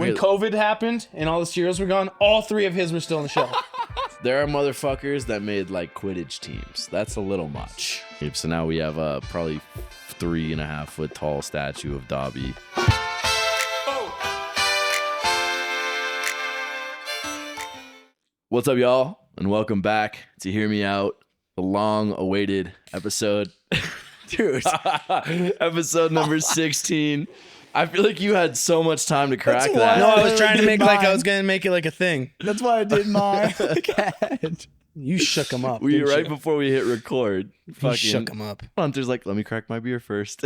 when COVID happened and all the cereals were gone, all 3 of his were still on the shelf. There are motherfuckers that made like Quidditch teams. That's a little much. So now we have a probably 3.5 foot tall statue of Dobby. What's up, y'all? And welcome back to Hear Me Out, the long-awaited episode. Dude. Episode number 16. I feel like you had so much time to crack that. No, I was trying to make I was gonna make it like a thing. That's why I did mine. You shook him up. Before we hit record. You shook him up. Hunter's like, let me crack my beer first.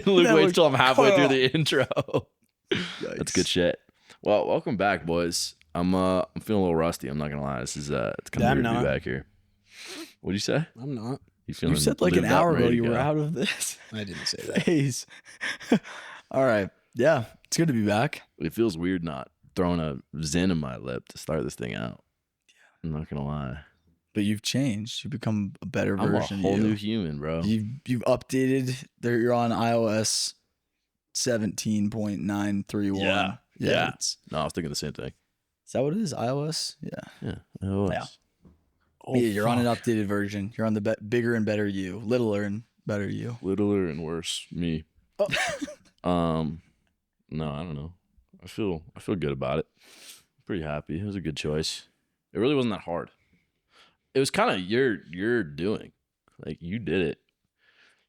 Luke waits till I'm halfway through the intro. That's good shit. Well, welcome back, boys. I'm feeling a little rusty. I'm not gonna lie. This is it's kind of weird to be back here. What'd you say? I'm not. You said like an hour ago you were out of this. I didn't say that. Phase. All right. Yeah, it's good to be back. It feels weird not throwing a Zen in my lip to start this thing out. Yeah. I'm not gonna lie. But you've changed. You've become a better version. I'm a whole new human, bro. You've updated. You're on iOS 17.931. Yeah. No, I was thinking the same thing. Is that what it is? iOS? Yeah. Yeah. iOS. Yeah. Oh, yeah, you're on an updated version. You're on the bigger and better you. Littler and better you. Littler and worse me. Oh. No, I don't know. I feel good about it. I'm pretty happy. It was a good choice. It really wasn't that hard. It was kind of your doing. Like you did it.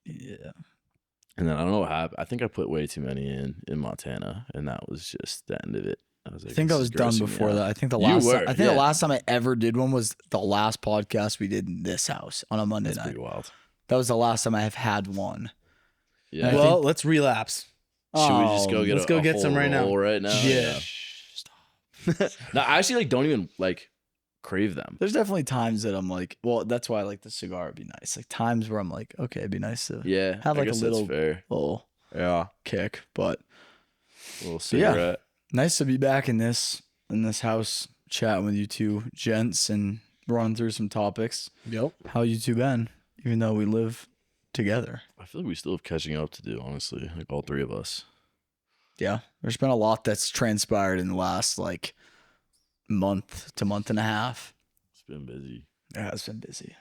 Yeah. And then I don't know what happened. I think I put way too many in Montana, and that was just the end of it. I was like, I think I was done before that. I think the last time I ever did one was the last podcast we did in this house on a Monday night. Pretty wild. That was the last time I have had one. Yeah. Well, let's relapse. Should we just go get let's go get some right now? Right now. Yeah. Stop. No, I actually don't even crave them. There's definitely times that I'm like, well, that's why I like the cigar would be nice. Like times where I'm like, okay, it'd be nice to have like a little kick, but a little cigarette. Yeah, nice to be back in this house chatting with you two gents and running through some topics. Yep. How you two been? Even though we live together. I feel like we still have catching up to do, honestly. Like all 3 of us. Yeah. There's been a lot that's transpired in the last month to month and a half. It's been busy. It has been busy.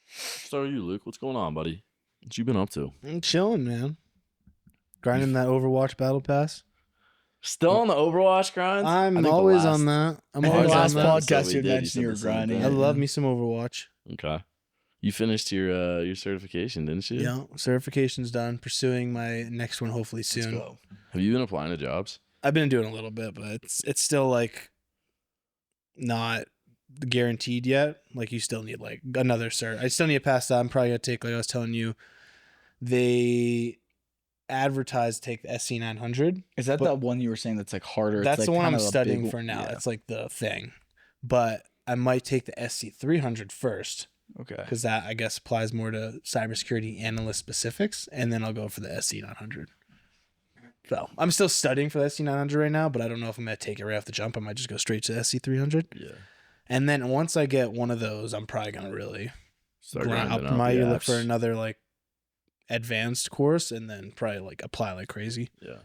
So are you, Luke? What's going on, buddy? What you been up to? I'm chilling, man. Grinding that Overwatch battle pass. Still on the Overwatch grind? I'm always on that. I'm always last on that. podcast you mentioned you were grinding. I love me some Overwatch. Okay. You finished your certification, didn't you? Yeah, certification's done. Pursuing my next one hopefully soon. Let's go. Have you been applying to jobs? I've been doing a little bit, but it's still not guaranteed yet. Like you still need another cert. I still need to pass that. I'm probably gonna take, like I was telling you, they advertise take the SC900. Is that the one you were saying that's harder? That's the one I'm studying big, for now. Yeah. It's the thing. But I might take the SC300 first. Okay. Because that, I guess, applies more to cybersecurity analyst specifics. And then I'll go for the SC900. So I'm still studying for the SC900 right now, but I don't know if I'm going to take it right off the jump. I might just go straight to the SC300. Yeah. And then once I get one of those, I'm probably going to really I'll look for another advanced course and then probably apply like crazy. Yeah.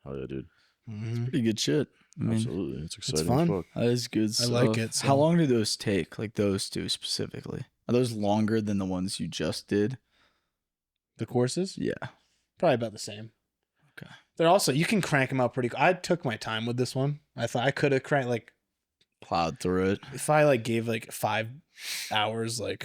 Hell yeah, dude. It's pretty good shit. Absolutely. It's exciting. It's fun. That is good stuff. I like it. So. How long do those take? Like those two specifically? Are those longer than the ones you just did? The courses? Yeah. Probably about the same. Okay. They're also, you can crank them out pretty I took my time with this one. I thought I could have cranked plowed through it. If I gave 5 hours or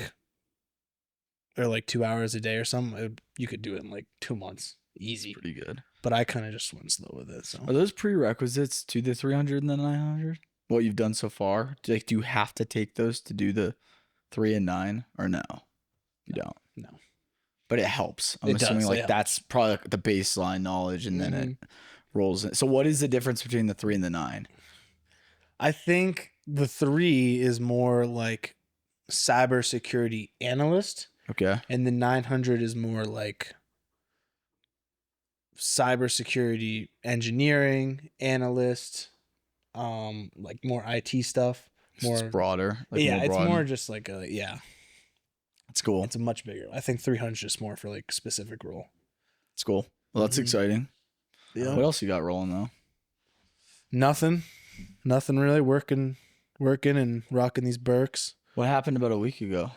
2 hours a day or something, you could do it in 2 months. Easy. Pretty good. But I kind of just went slow with it. So are those prerequisites to the 300 and the 900? What you've done so far? Do you have to take those to do the 3 and 9 or no? You don't. No. But it helps. I'm It assuming does, that's probably the baseline knowledge and then it rolls in. So what is the difference between the 3 and the 9? I think the 3 is more cybersecurity analyst. Okay. And the 900 is more cybersecurity engineering analyst, more IT stuff. More it's broader. It's more just It's cool. It's a much bigger. I think 300 is just more for specific role. It's cool. Well, that's exciting. Yeah. What else you got rolling though? Nothing really. Working and rocking these Berks. What happened about a week ago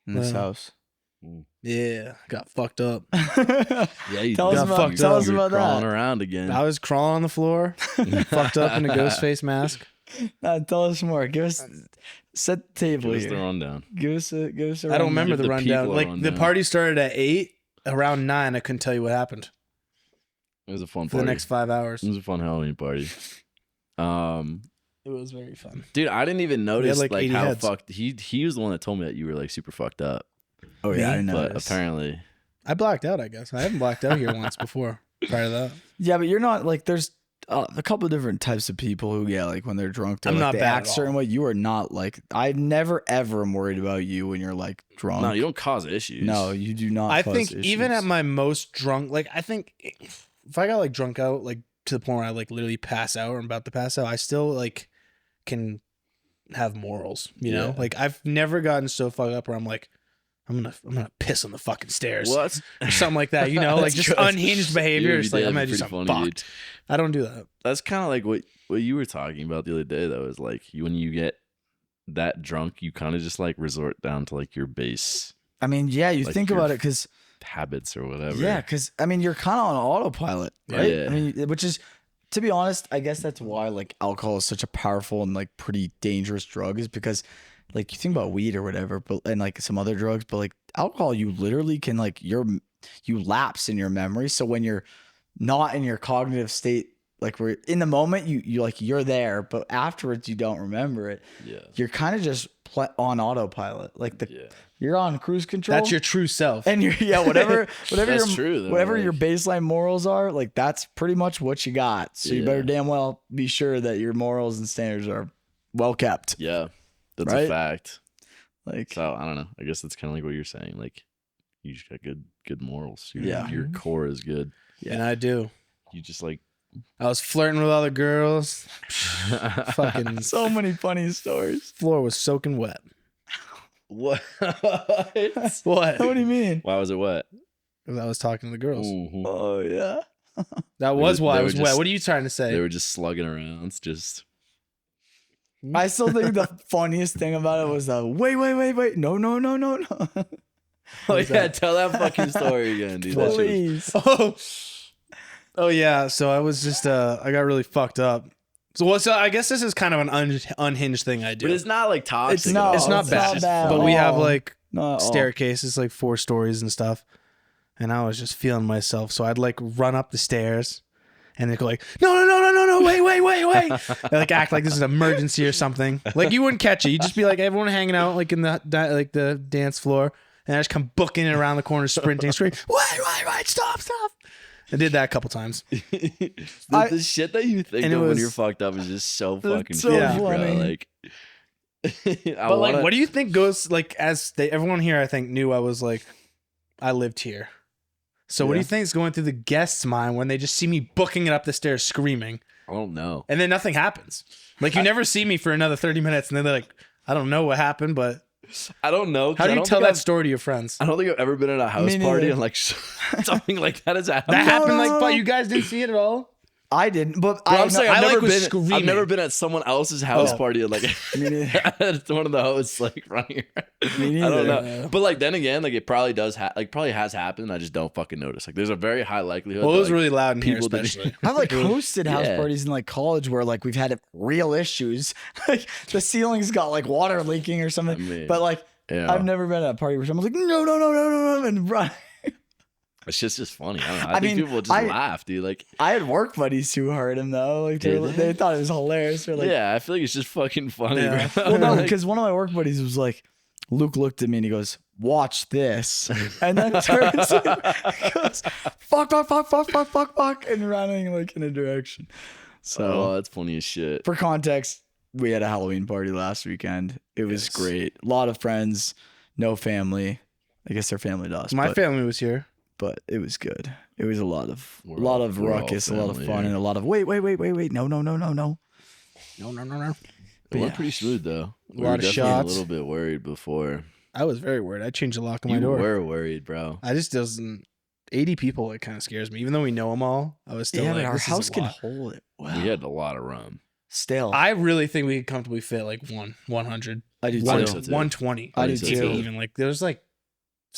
in this house? Yeah, got fucked up. Yeah, you Tell us got about, fucked tell up. us You're about crawling that. around again. I was crawling on the floor, fucked up in a ghost face mask. Tell us more. Give us set the table Give us the here. rundown. Give us a I don't remember Give the the rundown. people a Like the rundown. party started at 8. Around 9, I couldn't tell you what happened It was a fun for party. the next 5 hours. It was a fun Halloween party. It was very fun. Dude, I didn't even notice like, like 80 how heads. fucked he was the one that told me that you were like super fucked up. Oh yeah, I know. But apparently, I blacked out, I guess. I haven't blacked out here once before. Prior to that. Yeah, but you're not like there's a couple of different types of people who like when they're drunk, they're I'm like, not they bad act at all. certain way. You are not like I never ever am worried about you when you're like drunk. no, you don't cause issues. No, you do not. I cause think issues. even at my most drunk, like I think if I got like drunk out, like to the point where I like literally pass out or I'm about to pass out, I still like can have morals, you know? Yeah. Like I've never gotten so fucked up where I'm like, I'm gonna piss on the fucking stairs. What? Or something like that, you know? Like That's just good. unhinged behavior. Dude, It's like yeah, I'm gonna that'd do be something pretty funny, fucked. I don't do that. That's kind of like what you were talking about the other day, though. Is like when you get that drunk, you kind of just like resort down to like your base I mean, yeah, you like think your about it because habits or whatever. yeah, because I mean, you're kind of on autopilot, right? Yeah. I mean, which is to be honest, I guess that's why like alcohol is such a powerful and like pretty dangerous drug is because like you think about weed or whatever, but and like some other drugs, but like alcohol, you literally can like you lapse in your memory. So when you're not in your cognitive state, like we're in the moment, you like you're there, but afterwards you don't remember it. Yeah. You're kind of just on autopilot, like you're on cruise control. That's your true self. and you're whatever That's your true, though, whatever your like- baseline morals are, like that's pretty much what you got. So you Yeah. better damn well be sure that your morals and standards are well kept. Yeah. That's Right? a fact. Like So I don't know. I guess that's kind of like what you're saying. Like you just got good morals. Yeah. Your core is good. And I do. You just like I was flirting with other girls. Fucking so many funny stories. floor was soaking wet. what? What? What do you mean? Why was it wet? Because I was talking to the girls. Mhm. Oh yeah. That was why they it were was just- wet. What are you trying to say? They were just slugging around. It's just I still think the funniest thing about it was wait. No. oh yeah, tell that fucking story again, dude. That shit was- Please. Oh yeah. So I was just I got really fucked up. So I guess this is kind of an unhinged thing I do. But it's not like toxic. It's at not- all. It's not it's bad. not bad But at we have all. like No. staircases, like 4 stories and stuff. And I was just feeling myself. So I'd like run up the stairs and they'd go like, no, wait. And like act like this is an emergency or something. Like you wouldn't catch it. You'd just be like everyone hanging out like in the dance floor. And I just come booking it around the corner, sprinting straight. Wait, stop. I did that a couple times. The shit that you think And it of when was- you're fucked up is just so fucking so funny, bro. funny. Like, But like, what do you think goes like everyone here? I think knew I was like, I lived here. So what do Yeah. you think is going through the guests' mind when they just see me booking it up the stairs, screaming, I don't know. and then nothing happens? Like you never see me for another 30 minutes, and then they're like, I don't know what happened, but I don't know. 'cause how do I you don't tell think that story to your friends? I don't think I've ever been at a house Me party neither. and like something like that has happened. That happened no, like, no. but you guys didn't see it at all. I didn't, but Bro, I'm saying I I've like never was been. I've screaming. never been at someone else's house Oh. party and like it's one of the hosts like running around. Me I don't neither. know, but like then again, like it probably does probably has happened. I just don't fucking notice. Like there's a very high likelihood. Well, it that, was like, really loud in here, people didn't- especially. I've like hosted house Yeah. parties in like college where like we've had real issues. Like the ceiling's got like water leaking or something. I mean, but like yeah, I've never been at a party where someone's like, no, and run. it's just funny. I don't know. I, I think mean, people just I- laugh, dude. Like I had work buddies who heard him though. Like Did they thought it was hilarious. They're like, yeah, I feel like it's just fucking funny, Yeah. bro. well, no, Like, because one of my work buddies was like, Luke looked at me and he goes, "Watch this," and then turns and goes, "Fuck," and running like in a direction. So oh, that's funny as shit. for context, we had a Halloween party last weekend. It was Yes. great. A lot of friends, no family. I guess their family to us. My but, family was here. but it was good. It was a lot of We're all ruckus, a lot of family fun, here. and a lot of wait. No. No. It went pretty smooth though. We lot were of definitely shots. a little bit worried before. I was very worried. I changed the lock on my You door. were worried, bro. I just doesn't. 80 people, it kind of scares me. Even though we know them all, I was still Yeah, like, but our this is a house can lot. hold it. Wow. We had a lot of room. Still, I really think we could comfortably fit like 100. I do One- too. so too. 120. I do so Maybe too. even like there's like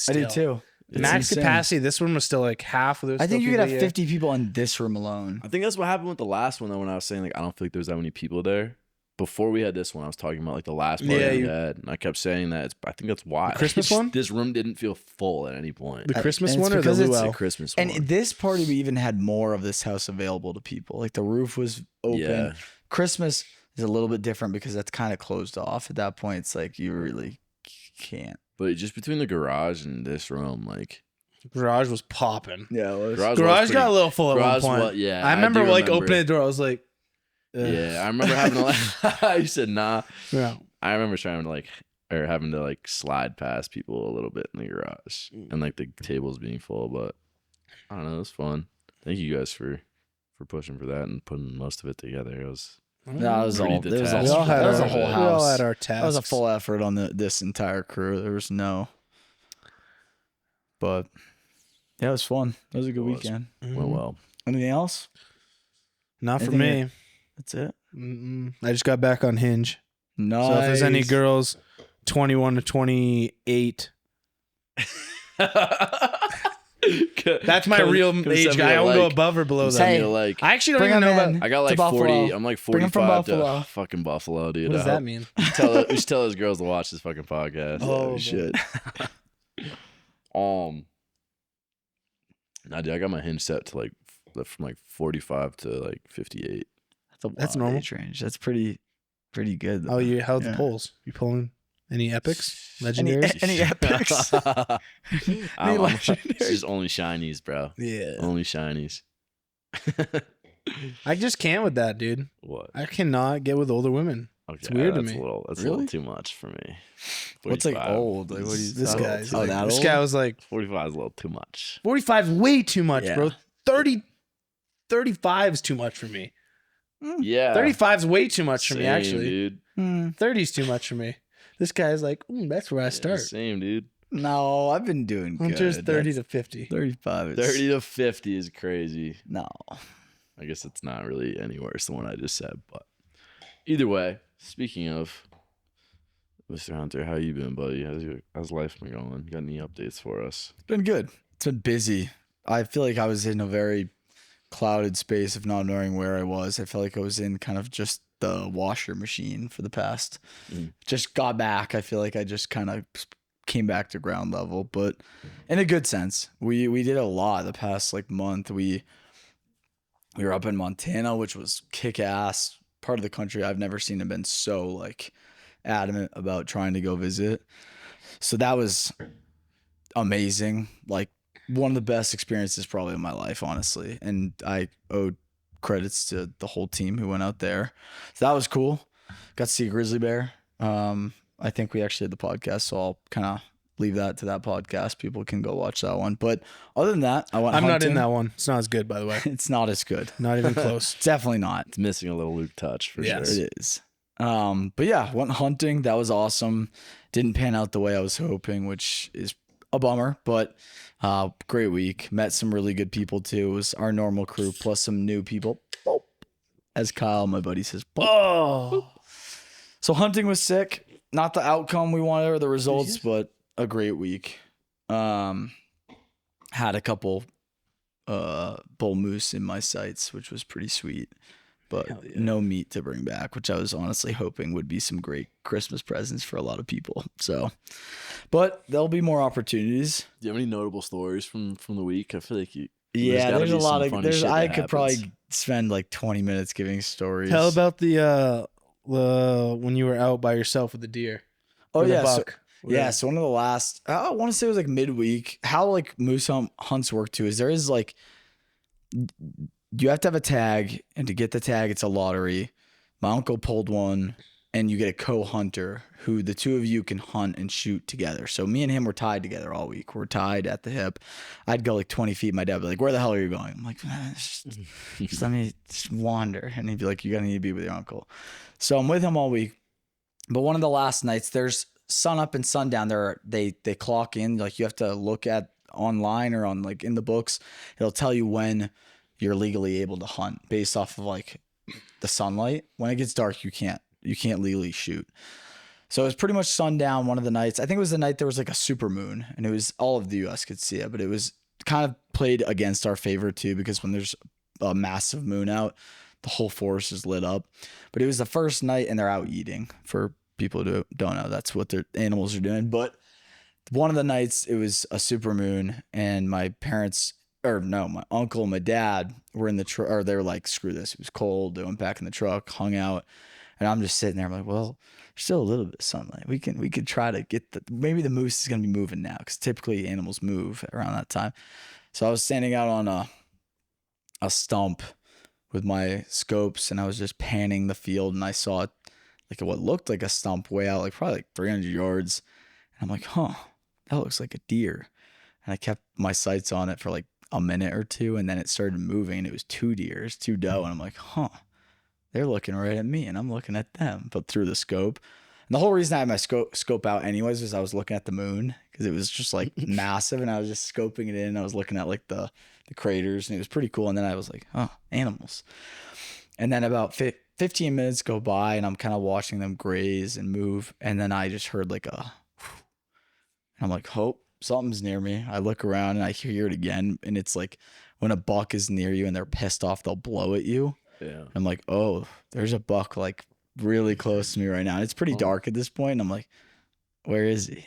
I do still. too. The It's max insane. capacity. This one was still like half of those. I think you could have 50 people in this room alone. I think that's what happened with the last one though. When I was saying like I don't feel like there's that many people there. Before we had this one, I was talking about like the last party Yeah, we you- had, and I kept saying that. I think that's why. The Christmas one? This room didn't feel full at any point. The Christmas and it's one or the because it's It's luau? a Christmas And one. this party, we even had more of this house available to people. Like the roof was open. Yeah. Christmas is a little bit different because that's kind of closed off. At that point, it's like you really can't. But just between the garage and this room, like Garage was popping. Yeah, it was. Garage got a little full at one garage point. yeah, I remember do like opening the door. I was like, ugh. Yeah, I remember having to you said nah. Yeah. I remember trying to like or having to like slide past people a little bit in the garage and like the tables being full, but I don't know, it was fun. Thank you guys for pushing for that and putting most of it together. It was That was Pretty all. There was a detached. whole, We all had that was our, a whole we all house. had our tasks. That was a full effort on this entire crew. There was no. But yeah, it was fun. It was a good It was. weekend. went well. Anything else? Not for Anything me. That's it. I just got back on Hinge. No. So if there's any girls 21 to 28, that's my real age guy. I won't go above or below Send that. me a like. I actually don't Bring even know them in. about. I got like to 40. Buffalo. I'm like Bring 'em from 45 to Buffalo. fucking Buffalo, dude. What does I that hope- mean? We should tell those girls to watch this fucking podcast. Oh, we should. Nah, dude, I got my hinge set to like from like 45 to like 58. That's normal. age range. That's pretty good. Though. Oh, you held the Yeah. polls. You pulling any epics, legendaries? Any epics? I'm legendaries? it's just only shinies, bro. Yeah. Only shinies. I just can't with that, dude. What? I cannot get with older women. Okay, weird to that's me. That's a Really? little too much for me. What's like 45. old? Like what do you? This oh, guy's oh, like, that this old? guy was like 45 is a little too much. 45 is way too much, Yeah. bro. 35 is too much for me. Yeah. 35 is way too much for me, Same, actually. dude. 30 is too much for me. This guy's like, that's where I Yeah, start. same, dude. No, I've been doing good. Hunter's 30 to 50. 35 is 30 to 50 is crazy. no. I guess it's not really any worse than what I just said, but either way, speaking of Mr. Hunter, how you been, buddy? How's life been going? Got any updates for us? It's been good. It's been busy. I feel like I was in a very clouded space of not knowing where I was. I felt like I was in kind of just the washer machine for the past. Just got back. I feel like I just kind of came back to ground level, but in a good sense. We did a lot the past like month. We were up in Montana, which was kick ass. Part of the country I've never seen have been so like adamant about trying to go visit. So that was amazing. Like one of the best experiences probably in my life, honestly. And I owed credits to the whole team who went out there. So that was cool. Got to see a grizzly bear. I think we actually had the podcast, so I'll kind of leave that to that podcast. People can go watch that one. But other than that, I went I'm not in hunting. that one. It's not as good, by the way. It's not as good. Not even close. It's definitely not. It's missing a little Luke touch for Yes. sure. It is. But yeah, went hunting. That was awesome. Didn't pan out the way I was hoping, which is a bummer, but great week. Met some really good people too. It was our normal crew plus some new people. Boop. As Kyle, my buddy, says. Boop. Oh. So hunting was sick. Not the outcome we wanted or the results, but a great week. Had a couple bull moose in my sights, which was pretty sweet. But Hell yeah. no meat to bring back, which I was honestly hoping would be some great Christmas presents for a lot of people. So, but there'll be more opportunities. Do you have any notable stories from the week? I feel like you. Yeah, gotta there's a be lot some of funny there's. shit I that could happens. probably spend like 20 minutes giving stories. Tell about the when you were out by yourself with the deer. Oh Or the yeah, so, buck. yeah. So one of the last, I want to say it was like midweek. How like moose hunts work too is there is like you have to have a tag, and to get the tag, it's a lottery. My uncle pulled one, and you get a co-hunter who the two of you can hunt and shoot together. So me and him were tied together all week. We're tied at the hip. I'd go like 20 feet. My dad would be like, "Where the hell are you going?" I'm like, just let me just wander. And he'd be like, "You're going to need to be with your uncle." So I'm with him all week. But one of the last nights, there's sun up and sundown. They clock in. Like you have to look at online or on like in the books. It'll tell you when you're legally able to hunt based off of like the sunlight. When it gets dark, you can't legally shoot. So it was pretty much sundown one of the nights. I think it was the night there was like a super moon, and it was all of the U.S. could see it, but it was kind of played against our favor too, because when there's a massive moon out, the whole forest is lit up. But it was the first night, and they're out eating. For people who don't know, that's what their animals are doing. But one of the nights, it was a super moon, and my parents, or no, my uncle and my dad were in the truck, or they were like, screw this. It was cold. They went back in the truck, hung out, and I'm just sitting there. I'm like, well, there's still a little bit of sunlight. We could try to get maybe the moose is going to be moving now, because typically animals move around that time. So I was standing out on a stump with my scopes, and I was just panning the field, and I saw like what looked like a stump way out, like probably like 300 yards. And I'm like, huh, that looks like a deer. And I kept my sights on it for like a minute or two, and then it started moving, and it was 2 deer, 2 doe. And I'm like, huh, they're looking right at me, and I'm looking at them, but through the scope. And the whole reason I had my scope out anyways was I was looking at the moon, because it was just like massive, and I was just scoping it in. I was looking at like the craters, and it was pretty cool. And then I was like, oh, animals. And then about 15 minutes go by, and I'm kind of watching them graze and move. And then I just heard like a, and I'm like, hope something's near me. I look around, and I hear it again. And it's like when a buck is near you and they're pissed off, they'll blow at you. Yeah. I'm like, oh, there's a buck like really close to me right now. And it's pretty dark at this point. And I'm like, where is he?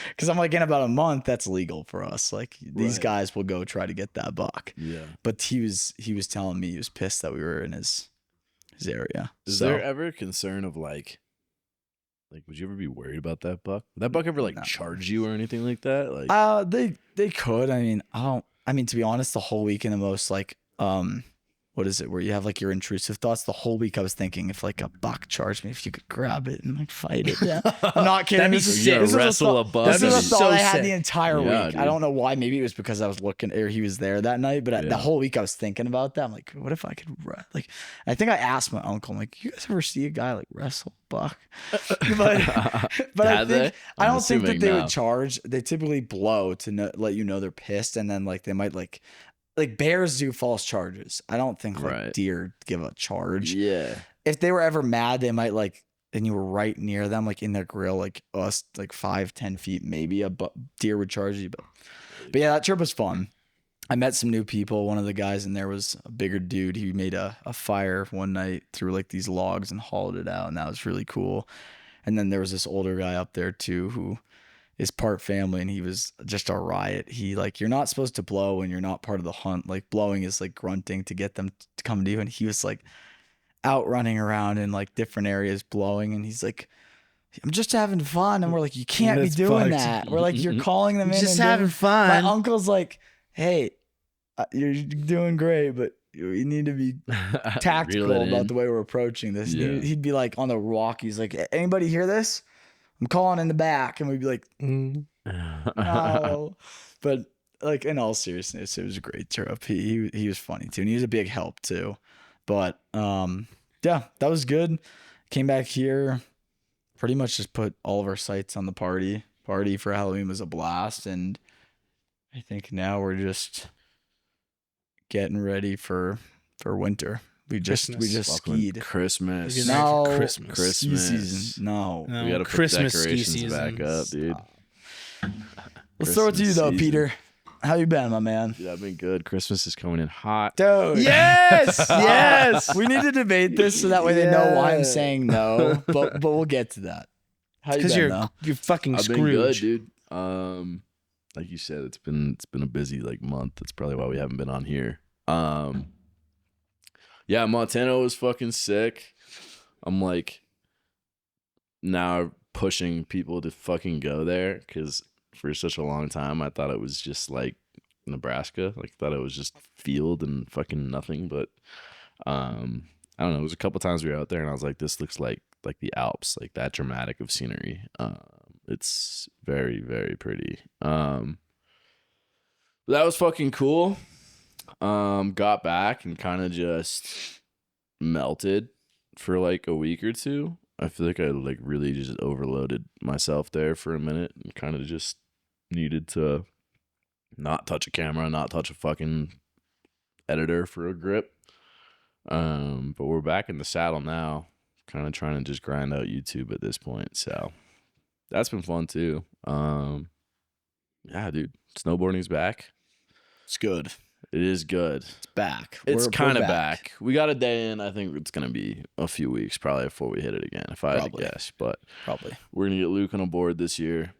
Because I'm like, in about a month, that's legal for us. Like these guys will go try to get that buck. Yeah. But he was telling me he was pissed that we were in his area. Is there ever a concern of like, would you ever be worried about that buck? Would that buck ever charge you or anything like that? Like, they could. I mean, to be honest, the whole week in the most like, what is it, where you have like your intrusive thoughts? The whole week I was thinking, if like a buck charged me, if you could grab it and like fight it. Yeah. I'm not kidding. That'd be sick. This wrestle a buck. This is a thought so I had sick. the entire Yeah, week. dude. I don't know why. Maybe it was because I was looking, or he was there that night. But the whole week I was thinking about that. I'm like, what if I could like? I think I asked my uncle, I'm like, you guys ever see a guy like wrestle a buck? but I don't think that they would charge. They typically blow to let you know they're pissed, and then like they might like bears do false charges. I don't think like deer give a charge. Yeah. If they were ever mad, they might like, and you were right near them, like in their grill, like us, like 5-10 feet, maybe a deer would charge you. But yeah, that trip was fun. I met some new people. One of the guys in there was a bigger dude. He made a fire one night through like these logs and hauled it out, and that was really cool. And then there was this older guy up there too, who is part family, and he was just a riot. He like, you're not supposed to blow when you're not part of the hunt. Like blowing is like grunting to get them to come to you. And he was like out running around in like different areas blowing, and he's like, I'm just having fun. And we're like, you can't be doing that. We're like, you're calling them in. Just having fun. My uncle's like, hey, you're doing great, but you need to be tactical about the way we're approaching this. Yeah. He'd be like on the walk. He's like, anybody hear this? I'm calling in the back. And we'd be like, no. But like, in all seriousness, it was a great trip. He was funny too. And he was a big help too. But yeah, that was good. Came back here, pretty much just put all of our sights on the party. Party for Halloween was a blast. And I think now we're just getting ready for winter. We just skied. Christmas. No, Christmas. ski season. No. We gotta put Christmas decorations ski back season. up, dude. Let's throw it to you Christmas though, season. Peter. How you been, my man? Dude, I've been good. Christmas is coming in hot. Dude. Yes, yes. We need to debate this so that way they know why I'm saying no. But we'll get to that. How you Because been though? you're fucking I've been good, Scrooge. dude. Like you said, it's been a busy like month. That's probably why we haven't been on here. Yeah, Montana was fucking sick. I'm like now pushing people to fucking go there, because for such a long time I thought it was just like Nebraska. Like thought it was just field and fucking nothing. But I don't know. There was a couple times we were out there and I was like, this looks like the Alps, like that dramatic of scenery. It's very, very pretty. That was fucking cool. Got back and kind of just melted for like a week or two. I feel like I like really just overloaded myself there for a minute and kind of just needed to not touch a camera, not touch a fucking editor for a grip. But we're back in the saddle now, kind of trying to just grind out YouTube at this point. So that's been fun too. Yeah, dude, snowboarding's back. It's good. It is good. It's back. It's We're kind of back. We got a day in. I think it's gonna be a few weeks probably before we hit it again, if I had to guess. But Probably. we're gonna get Luke on a board this year.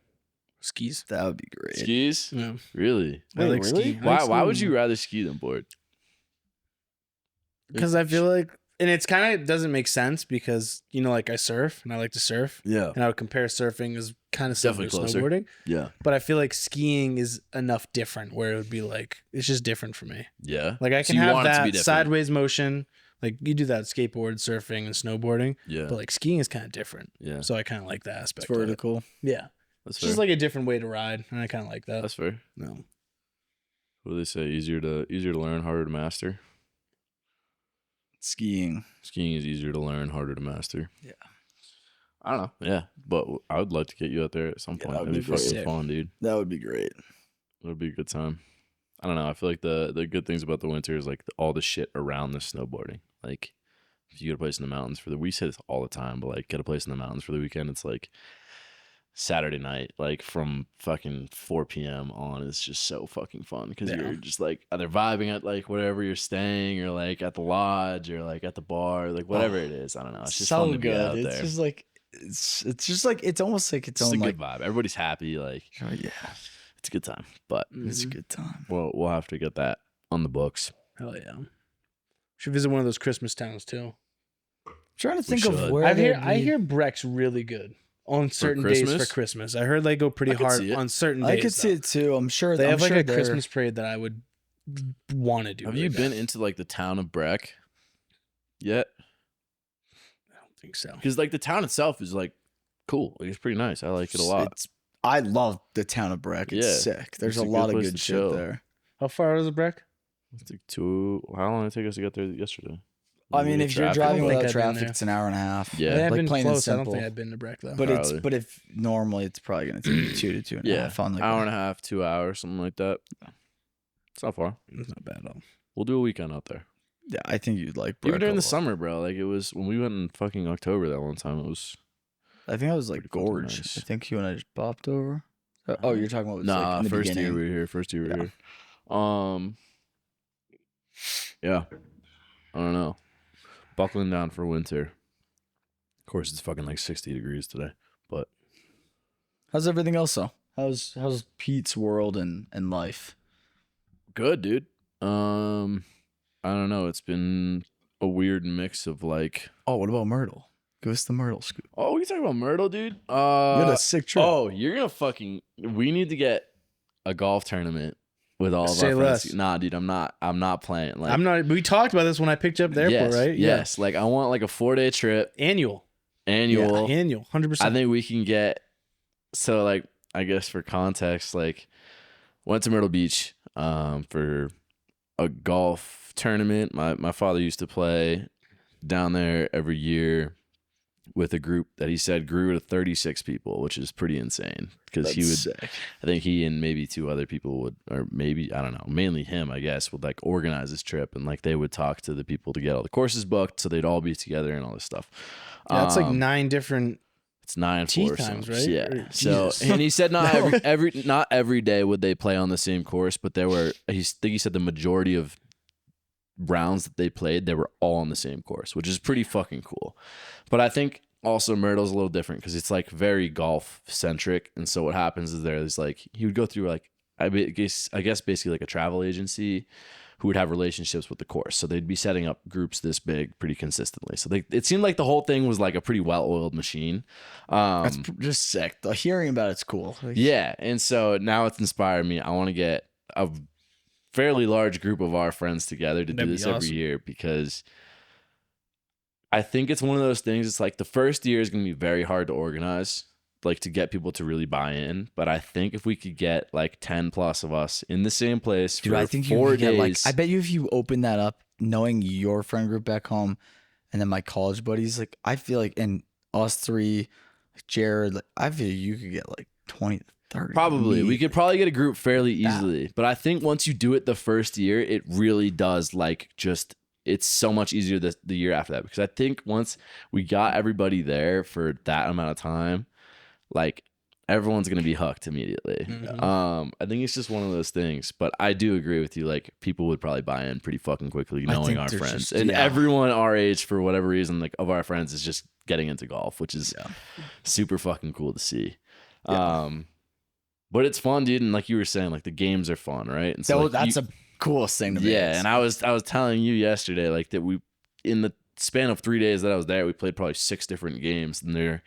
Skis. That would be great. Skis? Yeah. Really? I like really? skiing. I Why? like Why would skiing. you rather ski than board? Because I feel like, and it's kind of doesn't make sense because, you know, like I surf and I like to surf. Yeah. And I would compare surfing as kind of similar to Definitely closer. snowboarding. Yeah. But I feel like skiing is enough different where it would be like, it's just different for me. Yeah. Like I So can you have want it to be that different. sideways motion. Like you do that with skateboard, surfing, and snowboarding. Yeah. But like skiing is kind of different. Yeah. So I kind of like that It's aspect. Of it. vertical. Yeah. That's It's fair. just like a different way to ride. And I kind of like that. That's fair. No. What do they say? Easier to learn, harder to master. Skiing. Skiing is easier to learn, harder to master. Yeah. I don't know. Yeah, but I would like to get you out there at some Yeah, point. that would That'd be be fucking sick. fun, dude. That would be great. It would be a good time. I don't know. I feel like the good things about the winter is like all the shit around the snowboarding. Like if you get a place in the mountains we say this all the time, but like get a place in the mountains for the weekend, it's like Saturday night, like from fucking 4 p.m. on is just so fucking fun because Yeah. you're just like either vibing at like wherever you're staying or like at the lodge or like at the bar, like whatever it is. I don't know. It's just fun to be out It's there. just like it's just like it's almost like its It's a own good like vibe. Everybody's happy. Like oh, yeah. it's a good time. But It's a Mhm. good time. we'll have to get that on the books. Hell yeah. Should visit one of those Christmas towns too. I'm trying to think should. of where I there'd hear be- Breck's really good on certain days for Christmas? Christmas. I heard they go pretty I could hard see it. on certain days. I could see though. it too. I'm sure They I'm have like sure a they're- Christmas parade that I would want to do. Have really you been bad. into like the town of Breck yet? I don't think so. Because like the town itself is like cool. Like it's pretty nice. I like it a lot. I love the town of Breck. It's Yeah. sick. There's It's a a lot good of place good to shit chill. there. How far is it, Breck? It's like how long did it take us to get there yesterday? I mean, if you're Traffic? driving I don't think without I've been traffic, there. it's an hour and a half. Yeah. I've like been plain and close. I don't simple. think I've been to Breck though. Probably. But if normally it's probably gonna take you 2 to 2.5 Yeah, on like hour and a half, 2 hours, something like that. It's not far. It's not bad at all. We'll do a weekend out there. Yeah, I think you'd like Even Breck during a the lot. summer, bro. Like it was when we went in fucking October that one time. It was I think I was like Pretty fucking Gorge. nice. I think you and I just popped over. Oh, you're talking about nah. like in the First year beginning. we were here. First year we were Yeah. here. Yeah. I don't know. Buckling down for winter. Of course, it's fucking like 60 degrees today. But How's everything else though? How's Pete's world and life? good, dude. I don't know. It's been a weird mix of like. Oh, what about Myrtle? Give us the Myrtle scoop. Oh, we talking about Myrtle, dude? We had a sick trip. Oh, you're gonna fucking. We need to get a golf tournament with all of Say our friends. less. Nah, dude, I'm not playing. Like, I'm not. We talked about this when I picked you up at the airport, yes, right? Yes. Like, I want like a 4-day trip, Annual. annual. Annual. 100%. I think we can get. So, like, I guess for context, like, went to Myrtle Beach, for a golf tournament. My father used to play down there every year with a group that he said grew to 36 people, which is pretty insane because he would. Sick. I think he and maybe 2 other people would, or maybe, I don't know, mainly him, I guess, would like organize this trip and like they would talk to the people to get all the courses booked so they'd all be together and all this stuff. Yeah, it's like 9 different. It's 9 tee foursomes, times, right? yeah. Or- So, Jesus. and he said not not every day would they play on the same course, but there were, I think he said the majority of rounds that they played, they were all on the same course, which is pretty fucking cool. But I think also Myrtle's a little different because it's like very golf centric. And so what happens is there's like, he would go through like, I guess basically like a travel agency who would have relationships with the course. So they'd be setting up groups this big pretty consistently. So it seemed like the whole thing was like a pretty well-oiled machine. That's just sick. The hearing about it's cool. Like, Yeah. And so now it's inspired me. I want to get a fairly large group of our friends together to do That'd be this every awesome. year because I think it's one of those things. It's like the first year is going to be very hard to organize, like to get people to really buy in. But I think if we could get like 10 plus of us in the same place dude, for I think you 4 could get like. days. I bet you if you open that up, knowing your friend group back home, and then my college buddies, like I feel like, and us 3, like Jared, like I feel you could get like 20, 30. Probably. We could probably get a group fairly Yeah. easily. But I think once you do it the first year, it really does like just it's so much easier the year after that, because I think once we got everybody there for that amount of time, like everyone's gonna be hooked immediately. I think it's just one of those things, but I do agree with you. Like people would probably buy in pretty fucking quickly, knowing our friends, and everyone our age, for whatever reason, like of our friends, is just getting into golf, which is super fucking cool to see. But it's fun, dude, and like you were saying, like the games are fun, right? And so that's a coolest thing to me. Yeah, and I was telling you yesterday, like that we, in the span of 3 days that I was there, we played probably 6 different games, and there